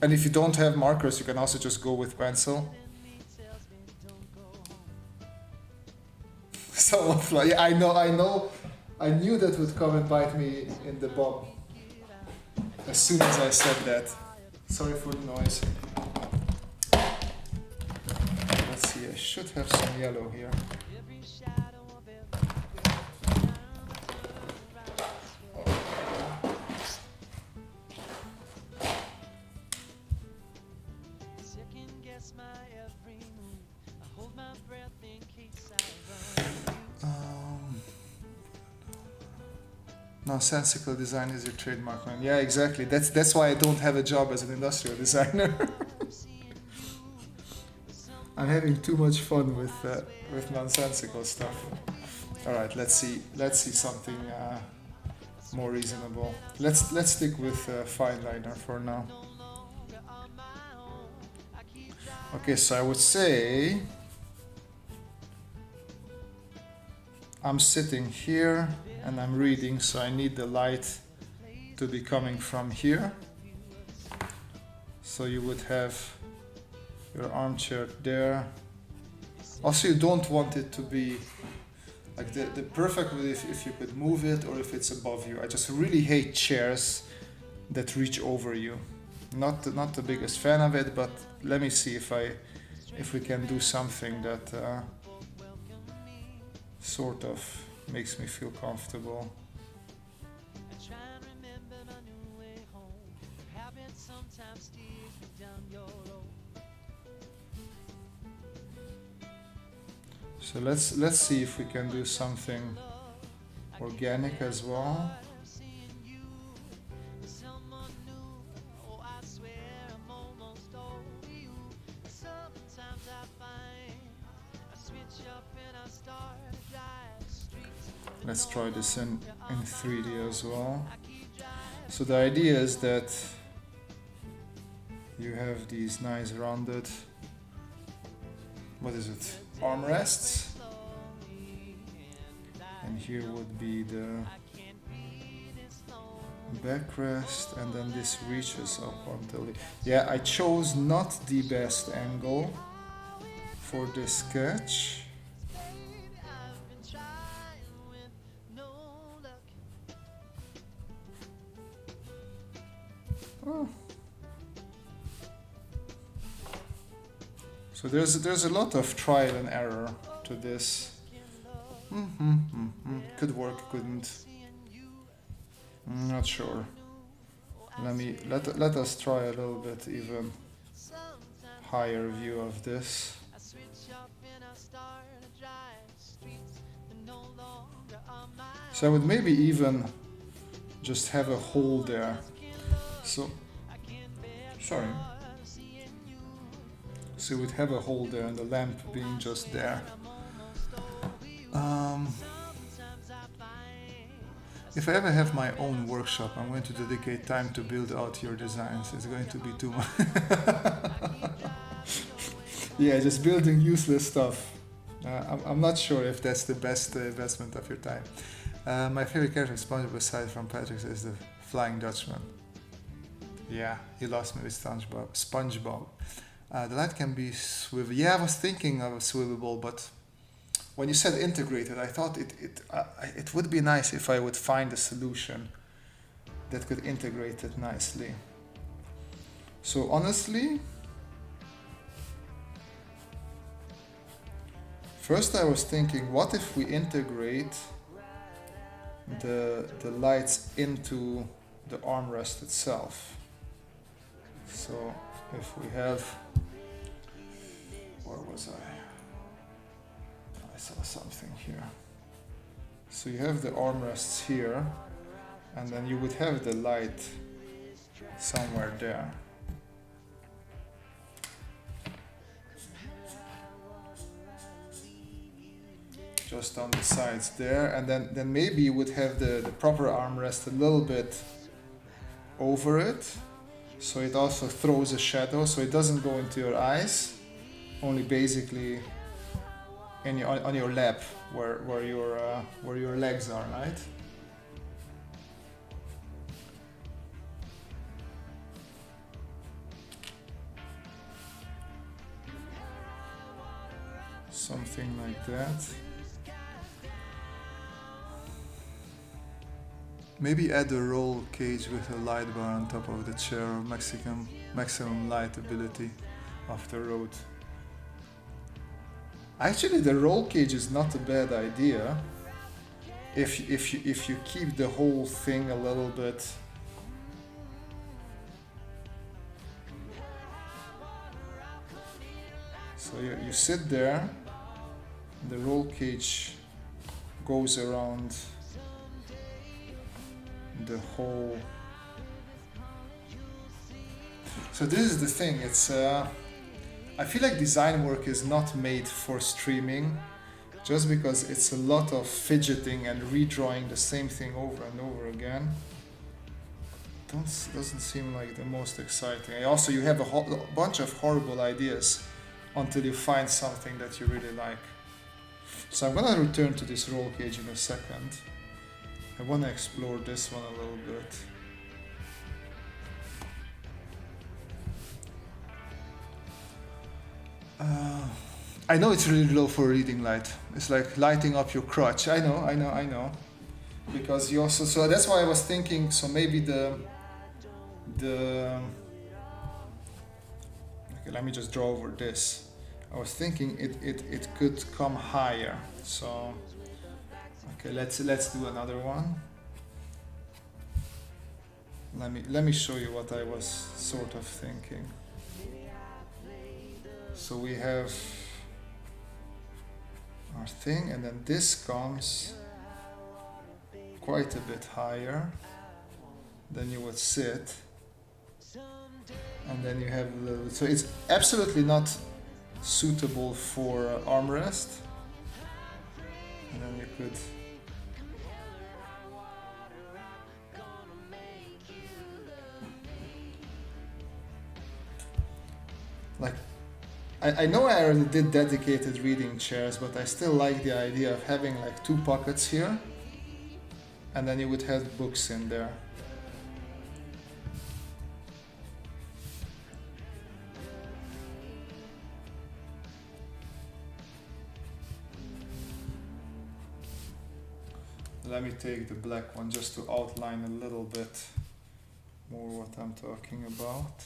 And if you don't have markers, you can also just go with pencil. Someone fly. Yeah, I know. I knew that would come and bite me in the bum as soon as I said that. Sorry for the noise. Let's see, I should have some yellow here. Nonsensical design is your trademark, man. Yeah, exactly. That's why I don't have a job as an industrial designer. I'm having too much fun with nonsensical stuff. All right, let's see something more reasonable. Let's stick with fine liner for now. Okay, so I would say I'm sitting here and I'm reading, so I need the light to be coming from here. So you would have your armchair there. Also, you don't want it to be like the perfect way if you could move it or if it's above you. I just really hate chairs that reach over you. Not the biggest fan of it, but let me see if we can do something that sort of makes me feel comfortable. So let's see if we can do something organic as well. Let's try this in 3D as well. So the idea is that you have these nice rounded, what is it, armrests, and here would be the backrest, and then this reaches up until yeah, I chose not the best angle for this sketch. Oh. So there's a lot of trial and error to this. Could work, couldn't. I'm not sure. Let us try a little bit even higher view of this. So I would maybe even just have a hole there. So sorry. So we'd have a hole there and the lamp being just there. If I ever have my own workshop, I'm going to dedicate time to build out your designs. It's going to be too much. Yeah, just building useless stuff. I'm not sure if that's the best investment of your time. My favorite character in SpongeBob aside from Patrick's is the Flying Dutchman. Yeah, he lost me with SpongeBob. The light can be swivel. Yeah, I was thinking of a swivelable, but when you said integrated, I thought it would be nice if I would find a solution that could integrate it nicely. So honestly, first I was thinking, what if we integrate the lights into the armrest itself? So if we have, where was I? I saw something here. So you have the armrests here, and then you would have the light somewhere there. Just on the sides there, and then maybe you would have the proper armrest a little bit over it, so it also throws a shadow, so it doesn't go into your eyes, only basically on your lap where your legs are, right? Something like that. Maybe add a roll cage with a light bar on top of the chair, or maximum light ability of the road. Actually, the roll cage is not a bad idea if you keep the whole thing a little bit. So you sit there, the roll cage goes around the whole. So this is the thing, it's I feel like design work is not made for streaming, just because it's a lot of fidgeting and redrawing the same thing over and over again. Doesn't seem like the most exciting. And also, you have a bunch of horrible ideas until you find something that you really like. So I'm gonna return to this roll cage in a second. I wanna explore this one a little bit. I know it's really low for reading light. It's like lighting up your crotch. I know. Because you also, so that's why I was thinking, so maybe okay, let me just draw over this. I was thinking it could come higher. So, okay, let's do another one. Let me show you what I was sort of thinking. So we have our thing, and then this comes quite a bit higher than you would sit, and then you have a little, so it's absolutely not suitable for armrest, and then you could like, I know I already did dedicated reading chairs, but I still like the idea of having like 2 pockets here, and then you would have books in there. Let me take the black one just to outline a little bit more what I'm talking about.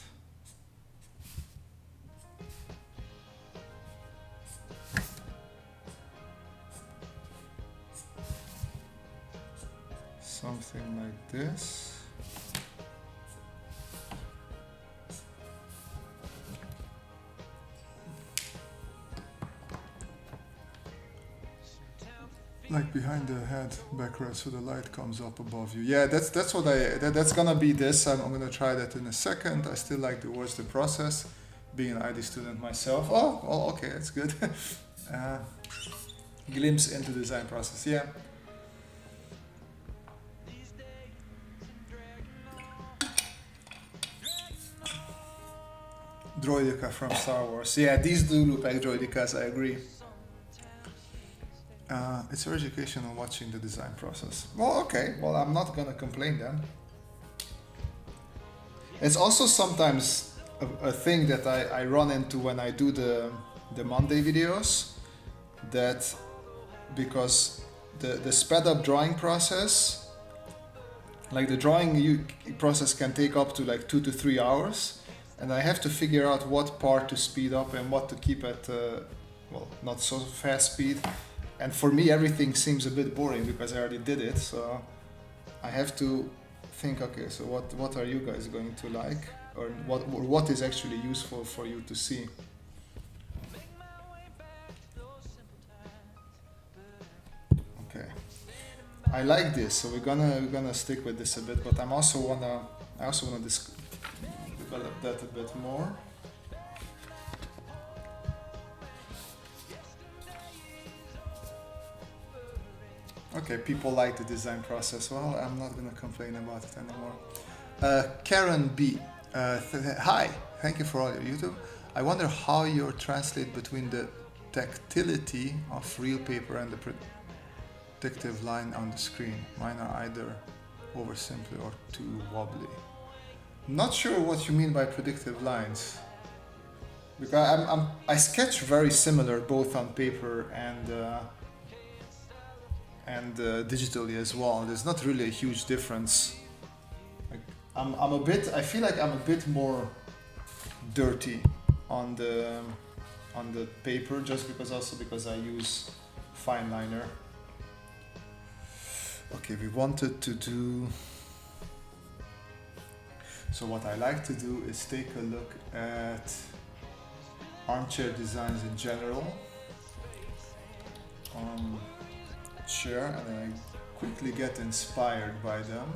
Something like this. Like behind the head, backward, so the light comes up above you. Yeah, that's what that's gonna be this. I'm gonna try that in a second. I still like to watch the process, being an ID student myself. Oh, okay, that's good. Glimpse into the design process, yeah. Droideka from Star Wars. Yeah, these do look like droidekas, I agree. It's your education on watching the design process. Well, okay, well, I'm not gonna complain then. It's also sometimes a thing that I run into when I do the Monday videos, that because the sped up drawing process, like the drawing process can take up to like 2 to 3 hours. And I have to figure out what part to speed up and what to keep at, well, not so fast speed. And for me, everything seems a bit boring because I already did it. So I have to think, okay, so what are you guys going to like? Or what is actually useful for you to see? Okay, I like this, so we're gonna stick with this a bit. But I also wanna develop that a bit more. Okay, people like the design process. Well, I'm not gonna complain about it anymore. Karen B. Hi, thank you for all your YouTube. I wonder how you translate between the tactility of real paper and the predictive line on the screen. Mine are either oversimply or too wobbly. Not sure what you mean by predictive lines, because I sketch very similar both on paper and digitally as well. There's not really a huge difference. Like, I feel like I'm a bit more dirty on the paper, just because I use fine liner. Okay, we wanted to do. So what I like to do is take a look at armchair designs in general on chair, and then I quickly get inspired by them.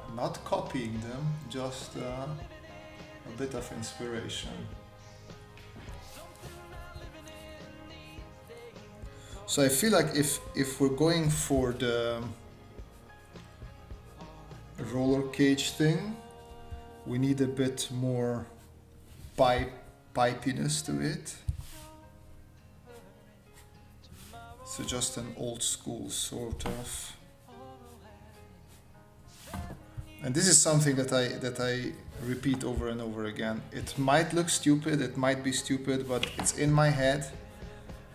I'm not copying them, just a bit of inspiration. So I feel like if we're going for the roller cage thing, we need a bit more pipiness to it. So just an old school sort of. And this is something that I repeat over and over again. It might look stupid, it might be stupid, but it's in my head,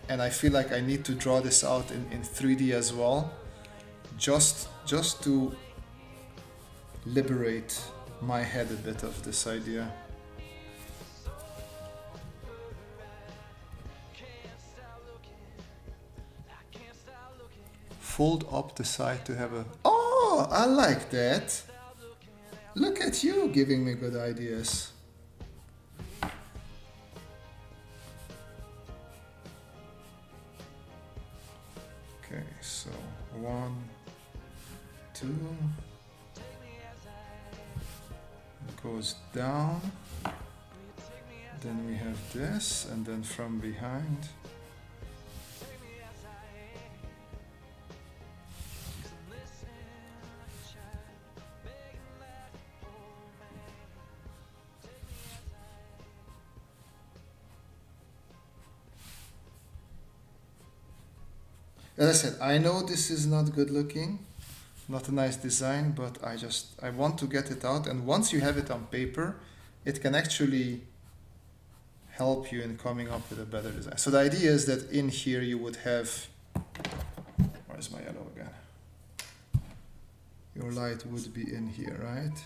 and I feel like I need to draw this out in 3D as well, just to liberate my head a bit of this idea. Fold up the side to have a... Oh, I like that. Look at you giving me good ideas. Okay, so 1, 2. It goes down. Then we have this, and then from behind. As I said, I know this is not good looking, not a nice design, but I want to get it out, and once you have it on paper, it can actually help you in coming up with a better design. So the idea is that in here you would have, where's my yellow again? Your light would be in here, right?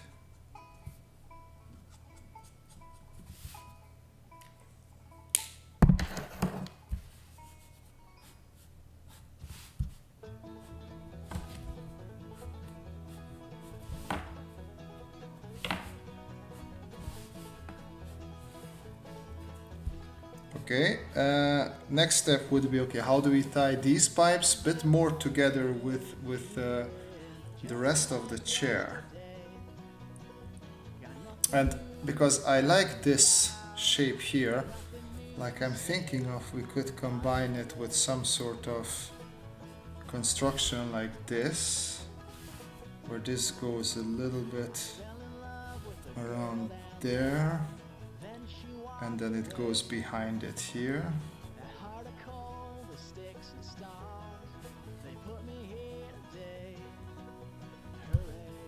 Okay, next step would be, okay, how do we tie these pipes a bit more together with the rest of the chair? And because I like this shape here, like I'm thinking of, we could combine it with some sort of construction like this, where this goes a little bit around there. And then it goes behind it here.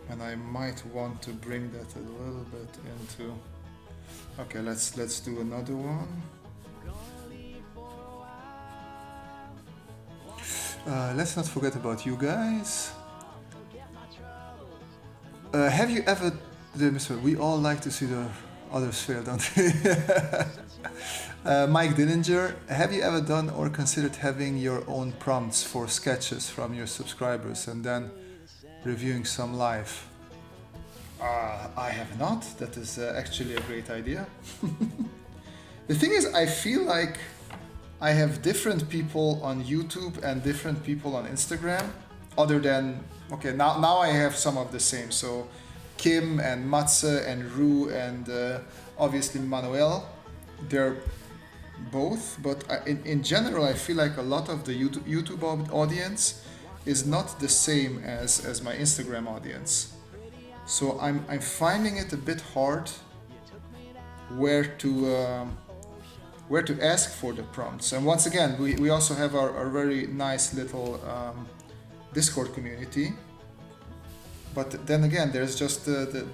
And I might want to bring that a little bit into... Okay, let's do another one. Let's not forget about you guys. Have you ever... We all like to see the others fail, don't we? Mike Dillinger, have you ever done or considered having your own prompts for sketches from your subscribers and then reviewing some live? I have not. That is actually a great idea. The thing is, I feel like I have different people on YouTube and different people on Instagram, other than, okay, now I have some of the same. So Kim and Matze and Rue and obviously Manuel, they're both, but in general I feel like a lot of the YouTube audience is not the same as my Instagram audience. So I'm finding it a bit hard where to ask for the prompts. And once again, we also have our very nice little Discord community. But then again, there's just and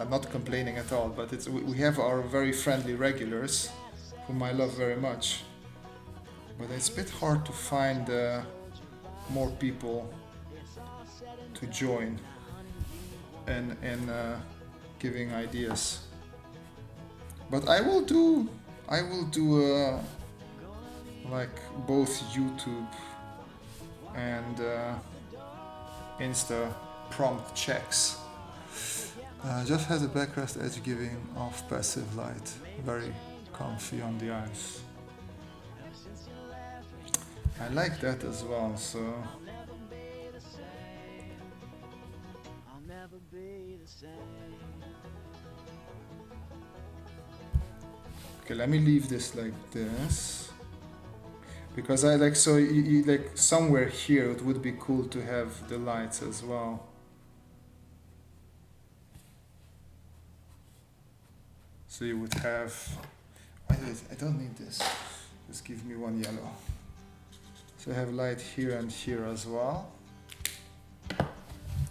I'm not complaining at all, but we have our very friendly regulars, whom I love very much. But it's a bit hard to find more people to join and giving ideas. But I will do like both YouTube and Insta prompt checks. Just has a backrest edge giving off passive light, very comfy on the eyes. I like that as well, so okay, let me leave this like this, Because I like, so you like somewhere here it would be cool to have the lights as well. So you would have, I don't need this, just give me one yellow. So I have light here and here as well.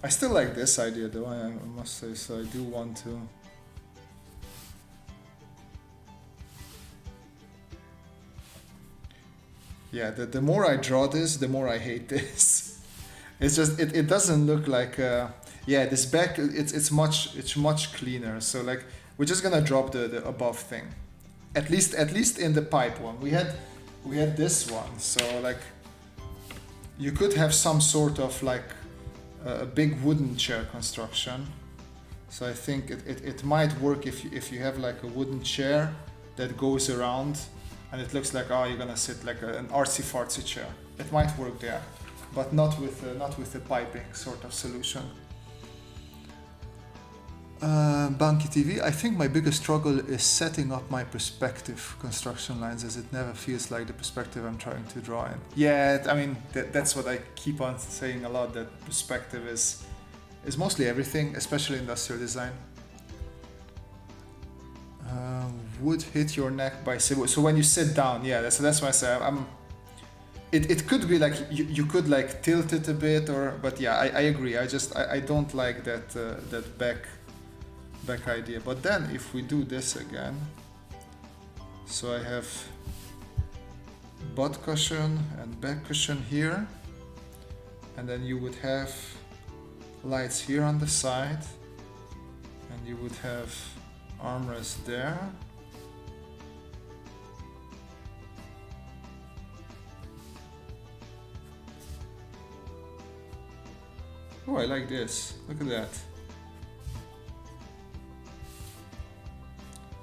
I still like this idea though, I must say, so I do want to. Yeah, the more I draw this, the more I hate this. It's just, it doesn't look like, yeah, this back, it's much cleaner. So like, we're just gonna drop the above thing. At least in the pipe one. We had this one, so like, you could have some sort of like a big wooden chair construction. So I think it might work if you have like a wooden chair that goes around and it looks like, oh, you're gonna sit like an artsy-fartsy chair. It might work there, but not with the piping sort of solution. Banky TV, I think my biggest struggle is setting up my perspective construction lines, as it never feels like the perspective I'm trying to draw in. Yeah, I mean, that's what I keep on saying a lot, that perspective is mostly everything, especially industrial design. Would hit your neck by so when you sit down, yeah, that's why I say it could be like you could like tilt it a bit, but yeah, I agree. I don't like that back idea. But then if we do this again, so I have butt cushion and back cushion here, and then you would have lights here on the side, and you would have armrest there. Oh, I like this. Look at that.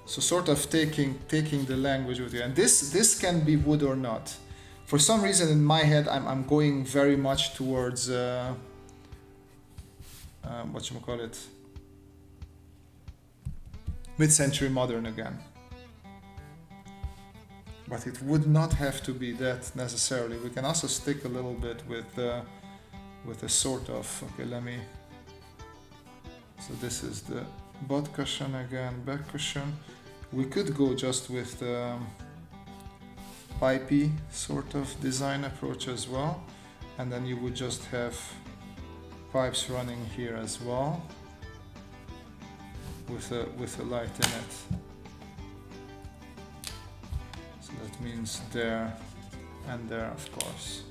So sort of taking the language with you. And this can be wood or not. For some reason in my head I'm going very much towards whatchamacallit, mid-century modern again. But it would not have to be that necessarily. We can also stick a little bit with a sort of, okay, so this is the butt cushion again, back cushion. We could go just with the pipey sort of design approach as well, and then you would just have pipes running here as well with a light in it. So that means there and there, of course.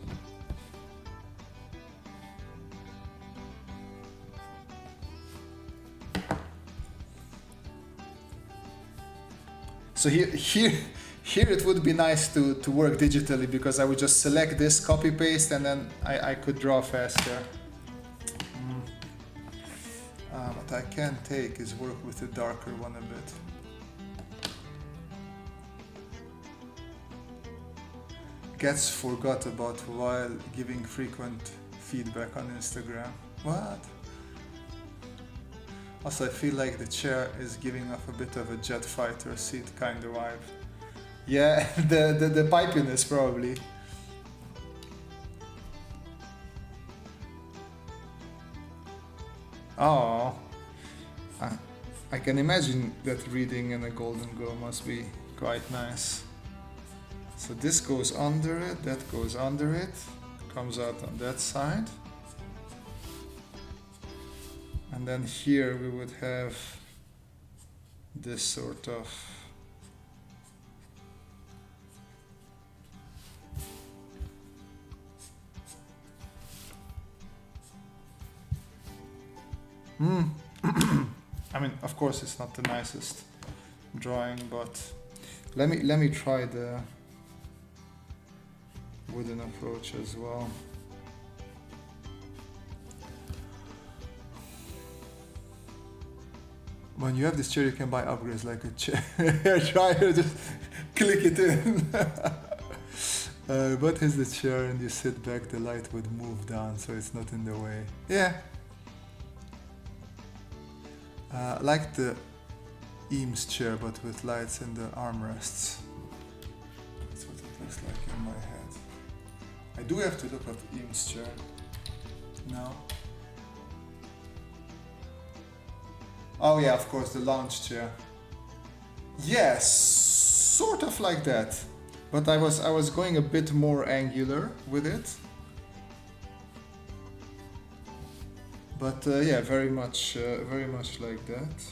So here it would be nice to work digitally, because I would just select this, copy paste, and then I could draw faster. What I can take is work with the darker one a bit. Gets forgot about while giving frequent feedback on Instagram. What? Also, I feel like the chair is giving off a bit of a jet fighter seat kind of vibe. Yeah, the pipiness probably. Oh, I can imagine that reading in a golden girl must be quite nice. So this goes under it, that goes under it, comes out on that side. And then here we would have this sort of I mean, of course it's not the nicest drawing, but let me try the wooden approach as well. When you have this chair, you can buy upgrades like a chair dryer, just click it in. But here's the chair, and you sit back, the light would move down, so it's not in the way. Yeah. Like the Eames chair, but with lights in the armrests. That's what it looks like in my head. do have to look at Ian's chair. No. Oh yeah, of course, the lounge chair. Yes, sort of like that. But I was going a bit more angular with it. But yeah, very much like that.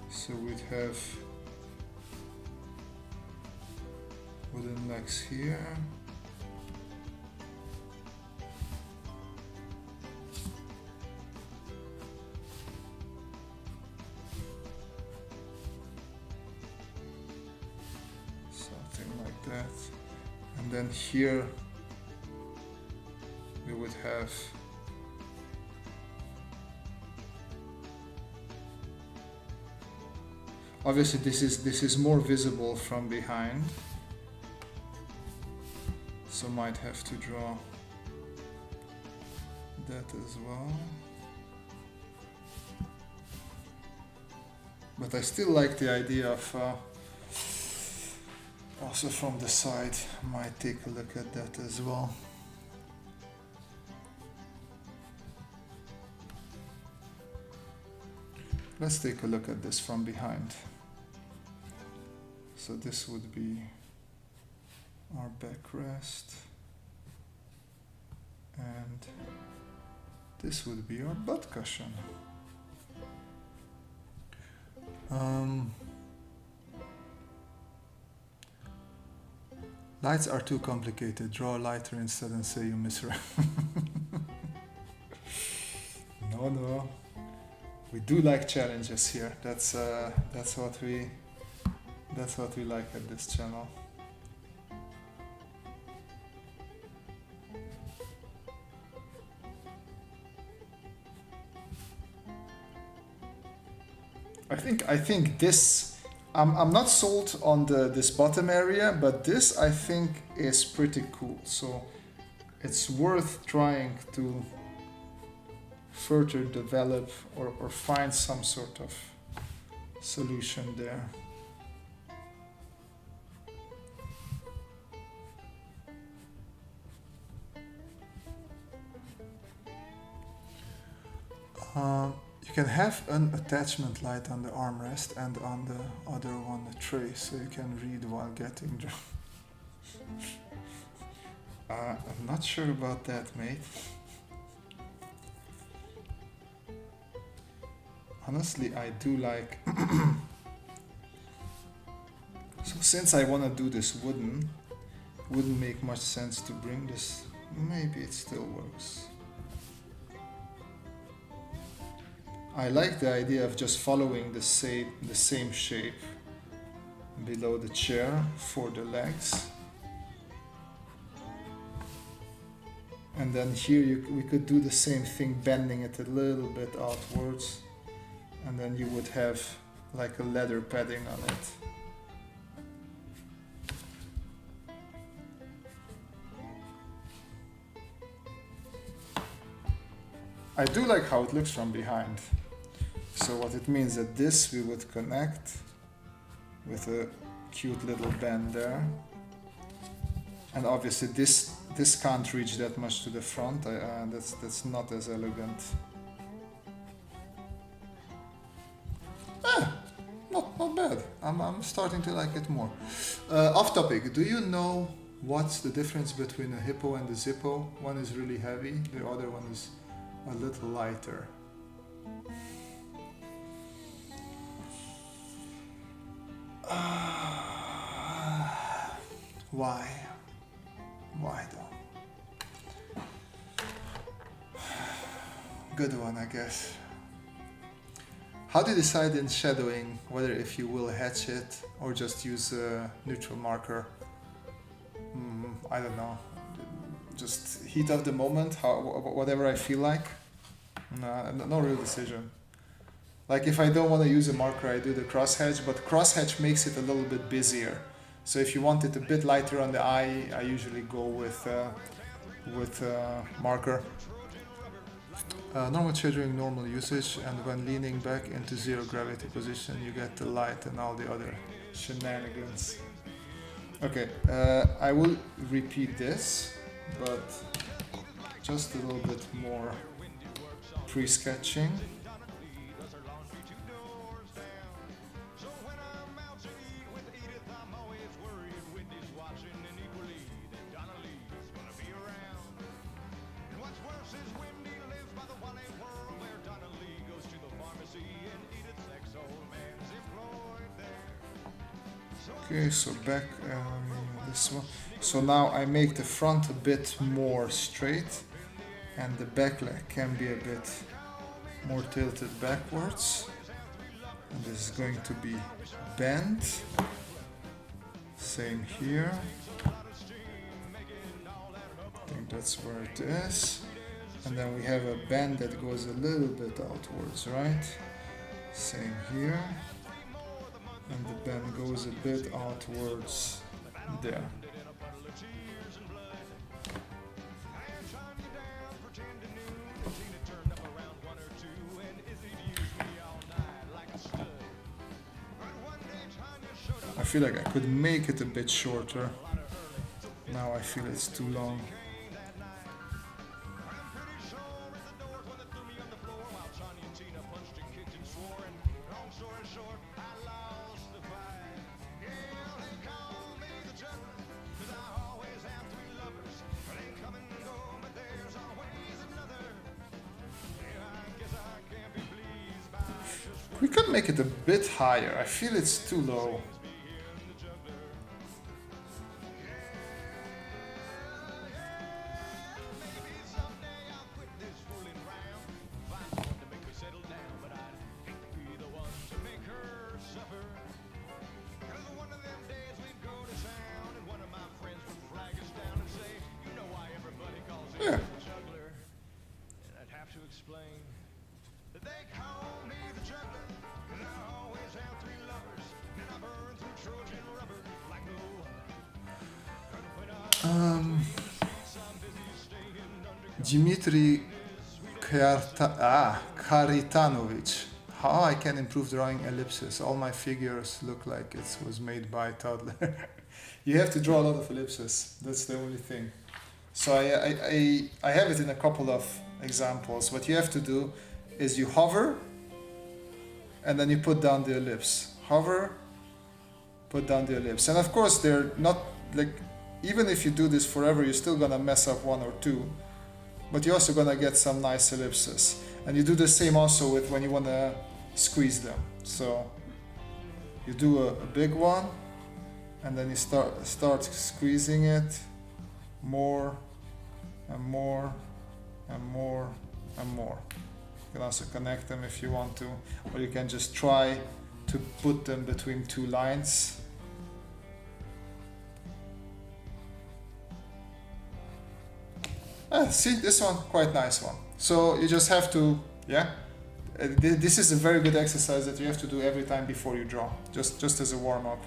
So we'd have wooden legs here. That. And then here we would have obviously this is more visible from behind, so might have to draw that as well. But I still like the idea of also from the side. Might take a look at that as well. Let's take a look at this from behind. So this would be our backrest, and this would be our butt cushion. Lights are too complicated. Draw lighter instead and say you misread. No. We do like challenges here. That's what we like at this channel. I think this. I'm not sold on this bottom area, but this I think is pretty cool. So it's worth trying to further develop or find some sort of solution there. You can have an attachment light on the armrest and on the other one the tray, so you can read while getting drunk. I'm not sure about that, mate. Honestly, I do like... So since I want to do this wooden, wouldn't make much sense to bring this. Maybe it still works. I like the idea of just following the same shape below the chair for the legs. And then here we could do the same thing, bending it a little bit outwards. And then you would have like a leather padding on it. I do like how it looks from behind. So what it means that this we would connect with a cute little band there. And obviously this can't reach that much to the front. That's not as elegant. Not bad. I'm starting to like it more. Off topic. Do you know what's the difference between a hippo and a zippo? One is really heavy. The other one is a little lighter. Why? Why though? Good one, I guess. How do you decide in shadowing whether if you will hatch it or just use a neutral marker? I don't know. Just heat of the moment, whatever I feel like. No real decision. Like if I don't want to use a marker, I do the crosshatch, but crosshatch makes it a little bit busier. So if you want it a bit lighter on the eye, I usually go with marker. Normal chair during normal usage, and when leaning back into zero gravity position, you get the light and all the other shenanigans. Okay, I will repeat this, but just a little bit more pre-sketching. Okay, so back this one. So now I make the front a bit more straight, and the back leg can be a bit more tilted backwards. And this is going to be bent. Same here. I think that's where it is. And then we have a bend that goes a little bit outwards, right? Same here. And the bend goes a bit outwards there. I feel like I could make it a bit shorter. Now I feel it's too long. We could make it a bit higher. I feel it's too low. Yeah. Dmitry Karitanovic. How I can improve drawing ellipses? All my figures look like it was made by a toddler. You have to draw a lot of ellipses. That's the only thing. So I have it in a couple of examples. What you have to do is you hover and then you put down the ellipse. Hover, put down the ellipse. And of course they're not like, even if you do this forever, you're still gonna mess up one or two, but you're also gonna get some nice ellipses. And you do the same also with when you wanna squeeze them. So you do a big one and then you start squeezing it more and more and more and more. You can also connect them if you want to, or you can just try to put them between two lines. See, this one, quite nice one. So you just have to, this is a very good exercise that you have to do every time before you draw, just as a warm-up.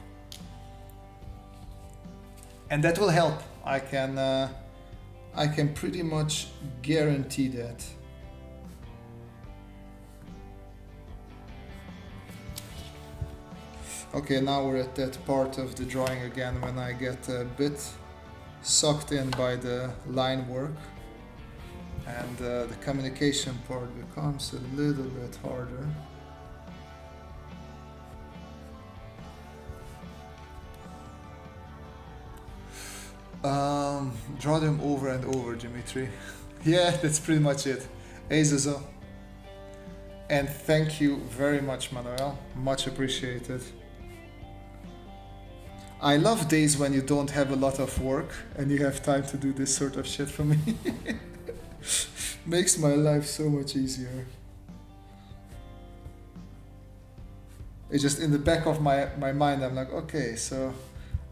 And that will help. I can pretty much guarantee that. Okay, now we're at that part of the drawing again when I get a bit sucked in by the line work, and the communication part becomes a little bit harder. Draw them over and over, Dimitri. Yeah, that's pretty much it. Azazel. And thank you very much, Manuel. Much appreciated. I love days when you don't have a lot of work and you have time to do this sort of shit for me. Makes my life so much easier. It's just in the back of my mind, I'm like, okay, so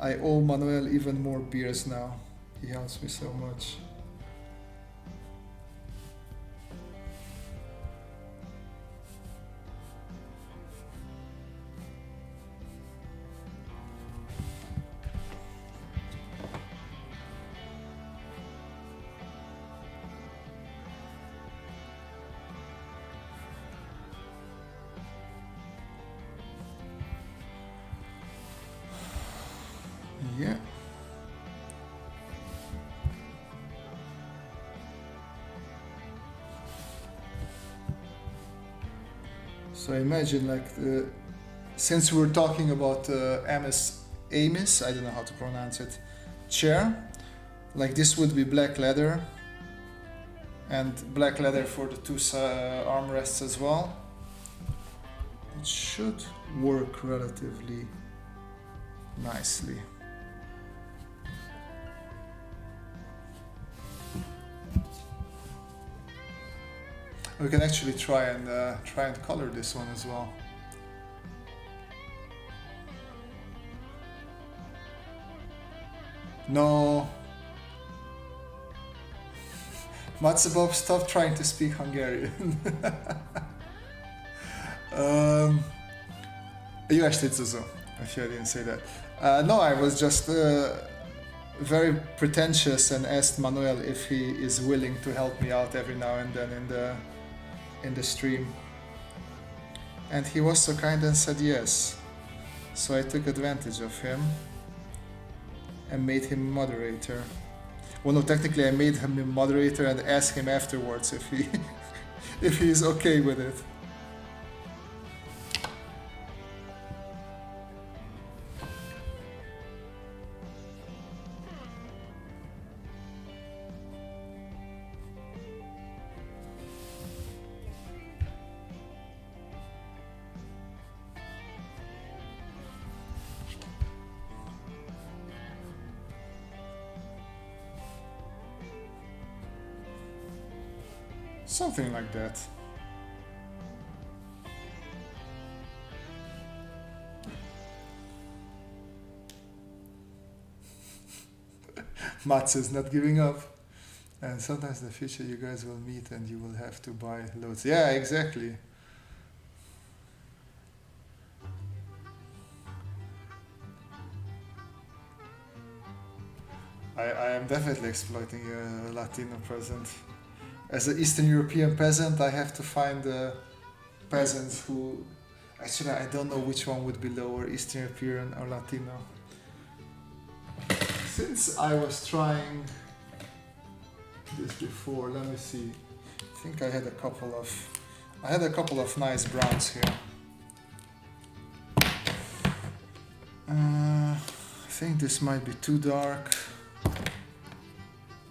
I owe Manuel even more beers now. He helps me so much. Yeah. So imagine like since we're talking about Amis, I don't know how to pronounce it, chair, like this would be black leather, and black leather for the two armrests as well. It should work relatively nicely. We can actually try and color this one as well. No. Matsubov, stop trying to speak Hungarian. Jó estét, Zuzu. Actually, I didn't say that. No, I was just very pretentious and asked Manuel if he is willing to help me out every now and then in the stream. And he was so kind and said yes. So I took advantage of him and made him moderator. Well, no, technically I made him a moderator and asked him afterwards if he if he is okay with it. Something like that. Mats is not giving up. And sometimes in the future you guys will meet and you will have to buy loads. Yeah, exactly. I am definitely exploiting a Latino present. As an Eastern European peasant, I have to find peasants who... Actually, I don't know which one would be lower, Eastern European or Latino. Since I was trying this before, let me see. I think I had a couple of nice browns here. I think this might be too dark.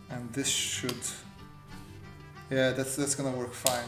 And this should... Yeah, that's gonna work fine.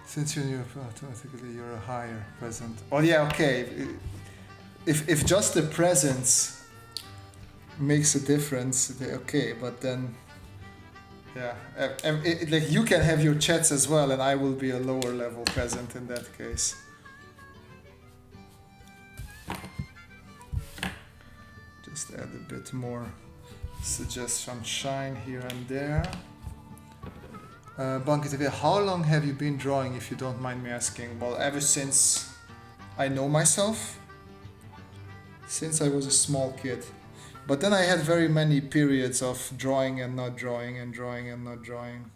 Since you're in Europe, automatically you're a higher present. Oh yeah, okay. If just the presence makes a difference, okay. But then, yeah, like you can have your chats as well, and I will be a lower level present in that case. Just add a bit more, suggest some shine here and there. Bunky TV, how long have you been drawing, if you don't mind me asking? Well, ever since I know myself, since I was a small kid. But then I had very many periods of drawing and not drawing and drawing and not drawing.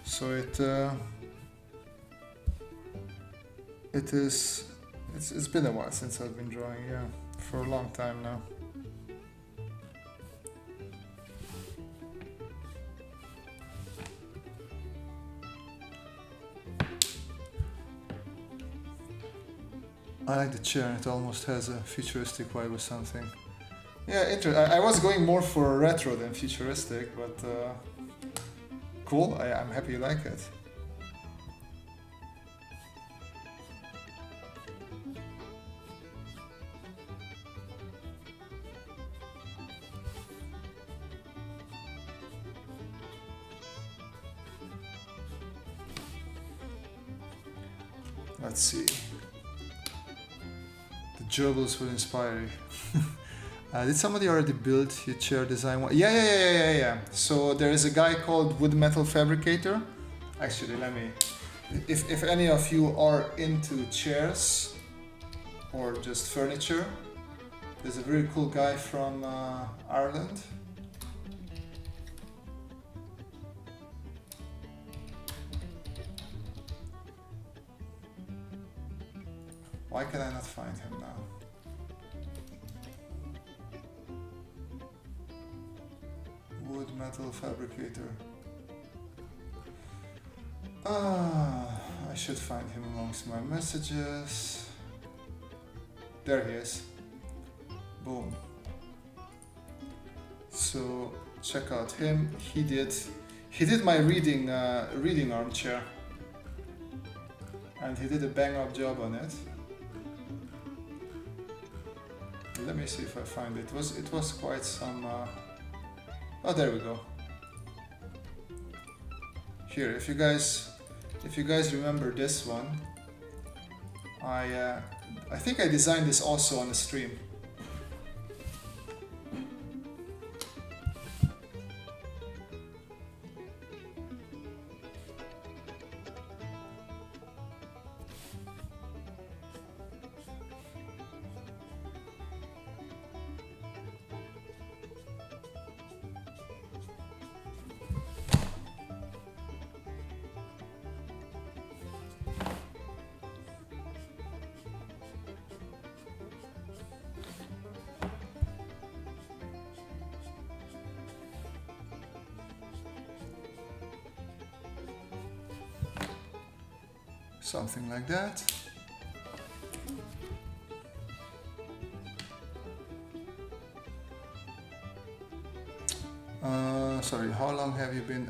So it's been a while since I've been drawing, yeah, for a long time now. I like the chair, it almost has a futuristic vibe or something. Yeah, I was going more for retro than futuristic, but cool, I'm happy you like it. Let's see. The gerbils will inspire you. Did somebody already build your chair design one? Yeah. So there is a guy called Wood Metal Fabricator. Actually, let me... If any of you are into chairs or just furniture, there's a very cool guy from Ireland. Why can I not find him now? Wood Metal Fabricator. I should find him amongst my messages. There he is. Boom. So check out him. He did my reading armchair, and he did a bang up job on it. Let me see if I find it. It was quite some. Oh, there we go. Here, if you guys remember this one, I think I designed this also on the stream. Something like that. Sorry, how long have you been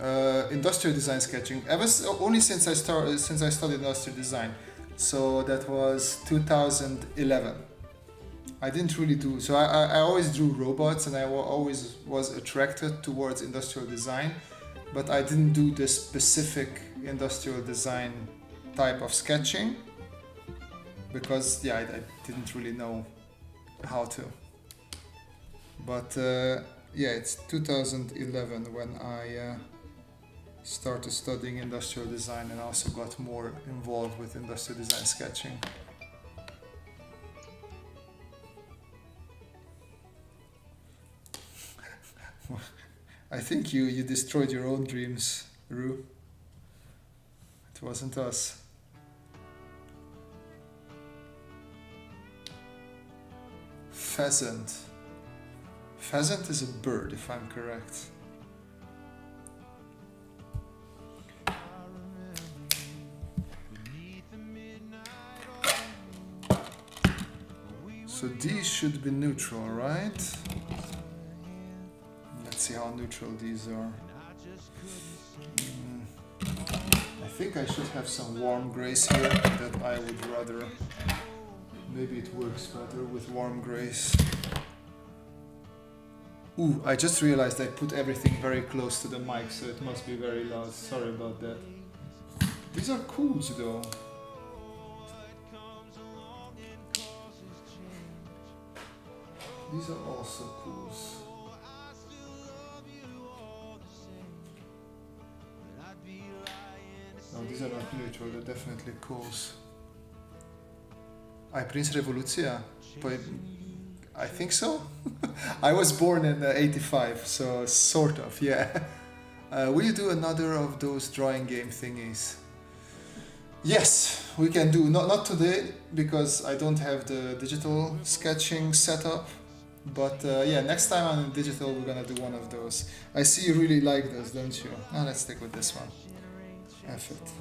industrial design sketching? Ever only since I studied industrial design, so that was 2011. I didn't really do so. I always drew robots, and I always was attracted towards industrial design, but I didn't do the specific industrial design type of sketching because I didn't really know how to. But it's 2011 when I started studying industrial design and also got more involved with industrial design sketching. I think you destroyed your own dreams, Rue. It wasn't us. Pheasant. Pheasant is a bird, if I'm correct. So these should be neutral, right? Let's see how neutral these are. I think I should have some warm grays here that I would rather. Maybe it works better with warm grays. Ooh, I just realized I put everything very close to the mic, so it must be very loud. Sorry about that. These are cools though. These are also cools. No, these are not neutral, they're definitely cools. Ai prins Revoluția? Păi, I think so. I was born in 85, so sort of, yeah. Will you do another of those drawing game thingies? Yes, we can do. Not today, because I don't have the digital sketching setup. But next time I'm in digital, we're gonna do one of those. I see you really like this, don't you? Let's stick with this one. F it.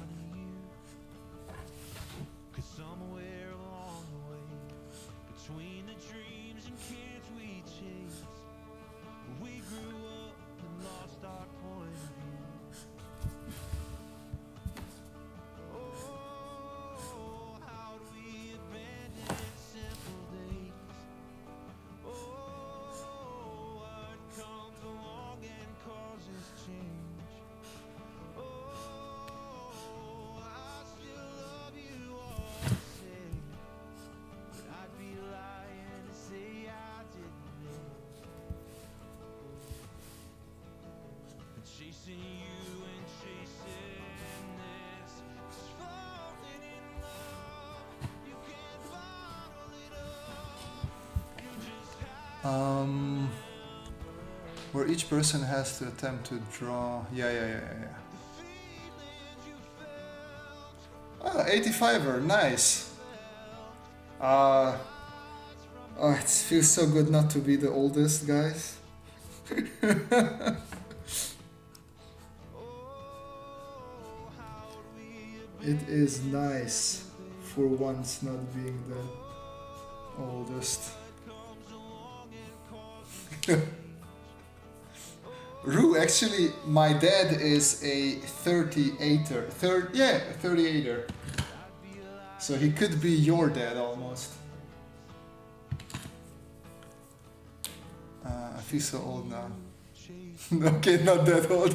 Where each person has to attempt to draw. Yeah. Oh, 85er, nice. Oh, it feels so good not to be the oldest, guys. It is nice for once not being the oldest. Rue, actually, my dad is a 38er. 38er. So he could be your dad almost. I feel so old now. Okay, not that old.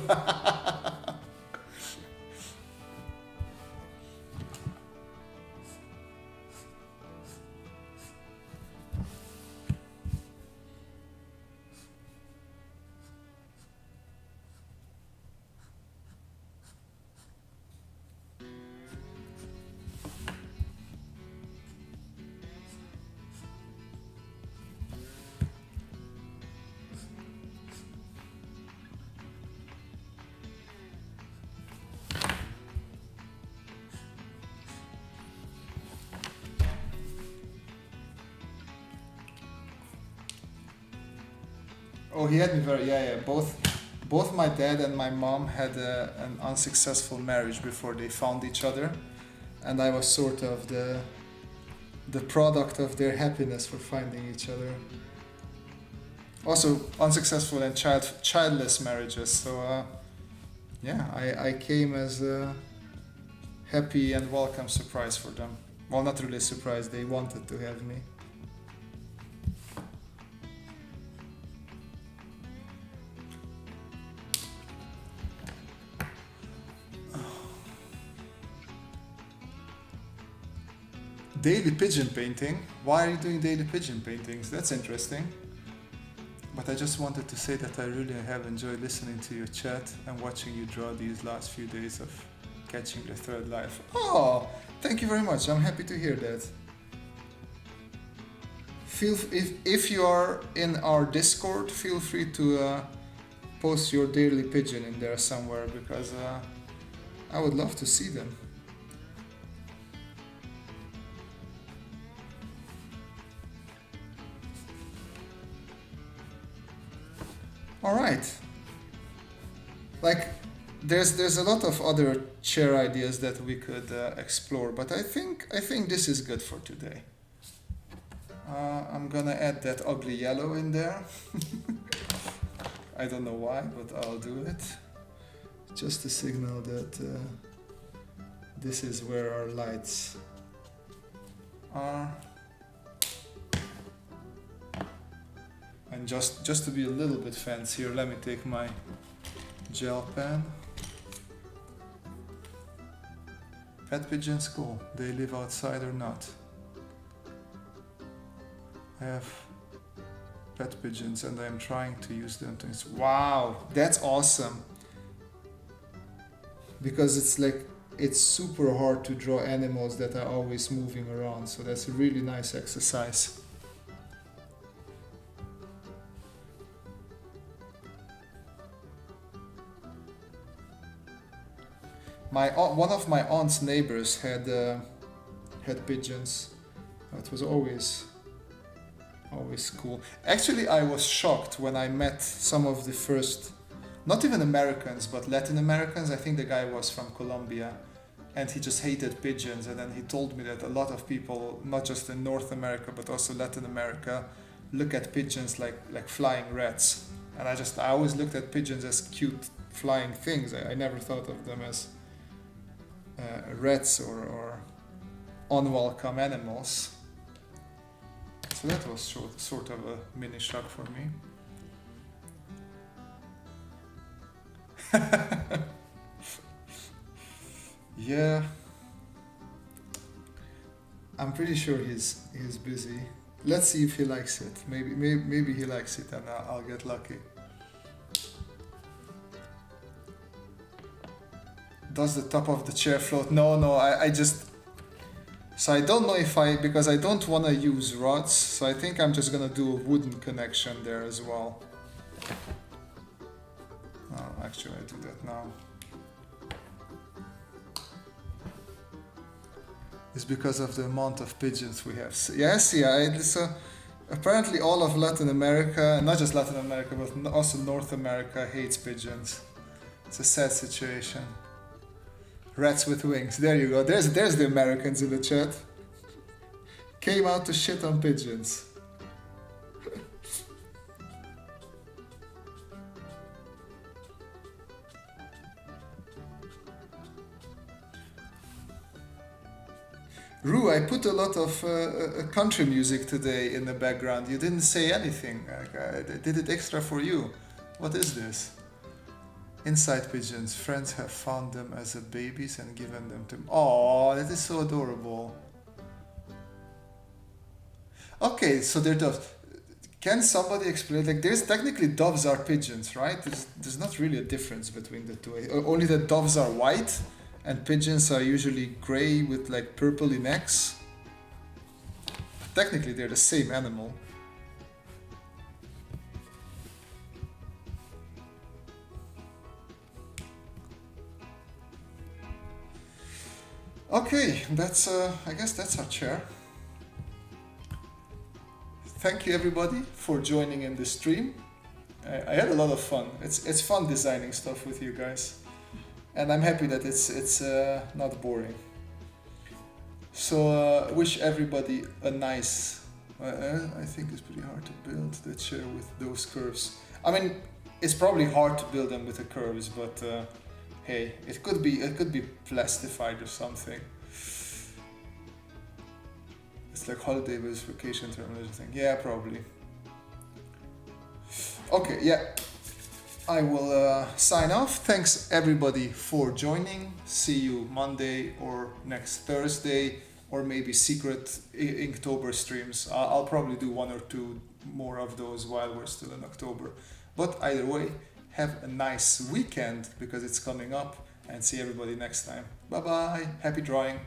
Oh, he had me very, yeah. Both my dad and my mom had an unsuccessful marriage before they found each other, and I was sort of the product of their happiness for finding each other. Also, unsuccessful and childless marriages. So, yeah, I came as a happy and welcome surprise for them. Well, not really a surprise. They wanted to have me. Daily pigeon painting? Why are you doing daily pigeon paintings? That's interesting. But I just wanted to say that I really have enjoyed listening to your chat and watching you draw these last few days of catching the third life. Oh, thank you very much. I'm happy to hear that. If you are in our Discord, feel free to post your daily pigeon in there somewhere, because I would love to see them. All right. Like, there's a lot of other chair ideas that we could explore, but I think this is good for today. I'm gonna add that ugly yellow in there. I don't know why, but I'll do it. Just to signal that this is where our lights are. And just to be a little bit fancier, let me take my gel pen. Pet pigeons, cool. They live outside or not? I have pet pigeons and I'm trying to use them to... Wow, that's awesome. Because it's like, it's super hard to draw animals that are always moving around. So that's a really nice exercise. One of my aunt's neighbors had pigeons. It was always cool. Actually, I was shocked when I met some of the first, not even Americans, but Latin Americans. I think the guy was from Colombia, and he just hated pigeons. And then he told me that a lot of people, not just in North America but also Latin America, look at pigeons like flying rats. And I always looked at pigeons as cute flying things. I never thought of them as rats or unwelcome animals. So that was sort of a mini shock for me. Yeah, I'm pretty sure he's busy. Let's see if he likes it. Maybe he likes it, and I'll get lucky. Does the top of the chair float? No, I just... So I don't know if because I don't want to use rods, so I think I'm just gonna do a wooden connection there as well. Oh, actually I do that now. It's because of the amount of pigeons we have. So, yes, yeah, so apparently all of Latin America, not just Latin America, but also North America hates pigeons. It's a sad situation. Rats with wings. There you go. There's the Americans in the chat. Came out to shit on pigeons. Rue, I put a lot of country music today in the background. You didn't say anything. I did it extra for you. What is this? Inside pigeons. Friends have found them as a babies and given them to... Oh, that is so adorable. Okay, so they're doves. Can somebody explain? Like, there's technically doves are pigeons, right? There's not really a difference between the two. Only that doves are white and pigeons are usually gray with like purpley necks. Technically, they're the same animal. Okay, that's I guess that's our chair. Thank you everybody for joining in the stream. I had a lot of fun. It's fun designing stuff with you guys, and I'm happy that it's not boring. So wish everybody a nice. I think it's pretty hard to build the chair with those curves. I mean, it's probably hard to build them with the curves, but hey, it could be plastified or something. It's like holiday with vacation termination thing. Yeah, probably. Okay, yeah. I will sign off. Thanks everybody for joining. See you Monday or next Thursday, or maybe secret Inktober streams. I'll probably do one or two more of those while we're still in October. But either way, have a nice weekend because it's coming up, and see everybody next time. Bye bye. Happy drawing.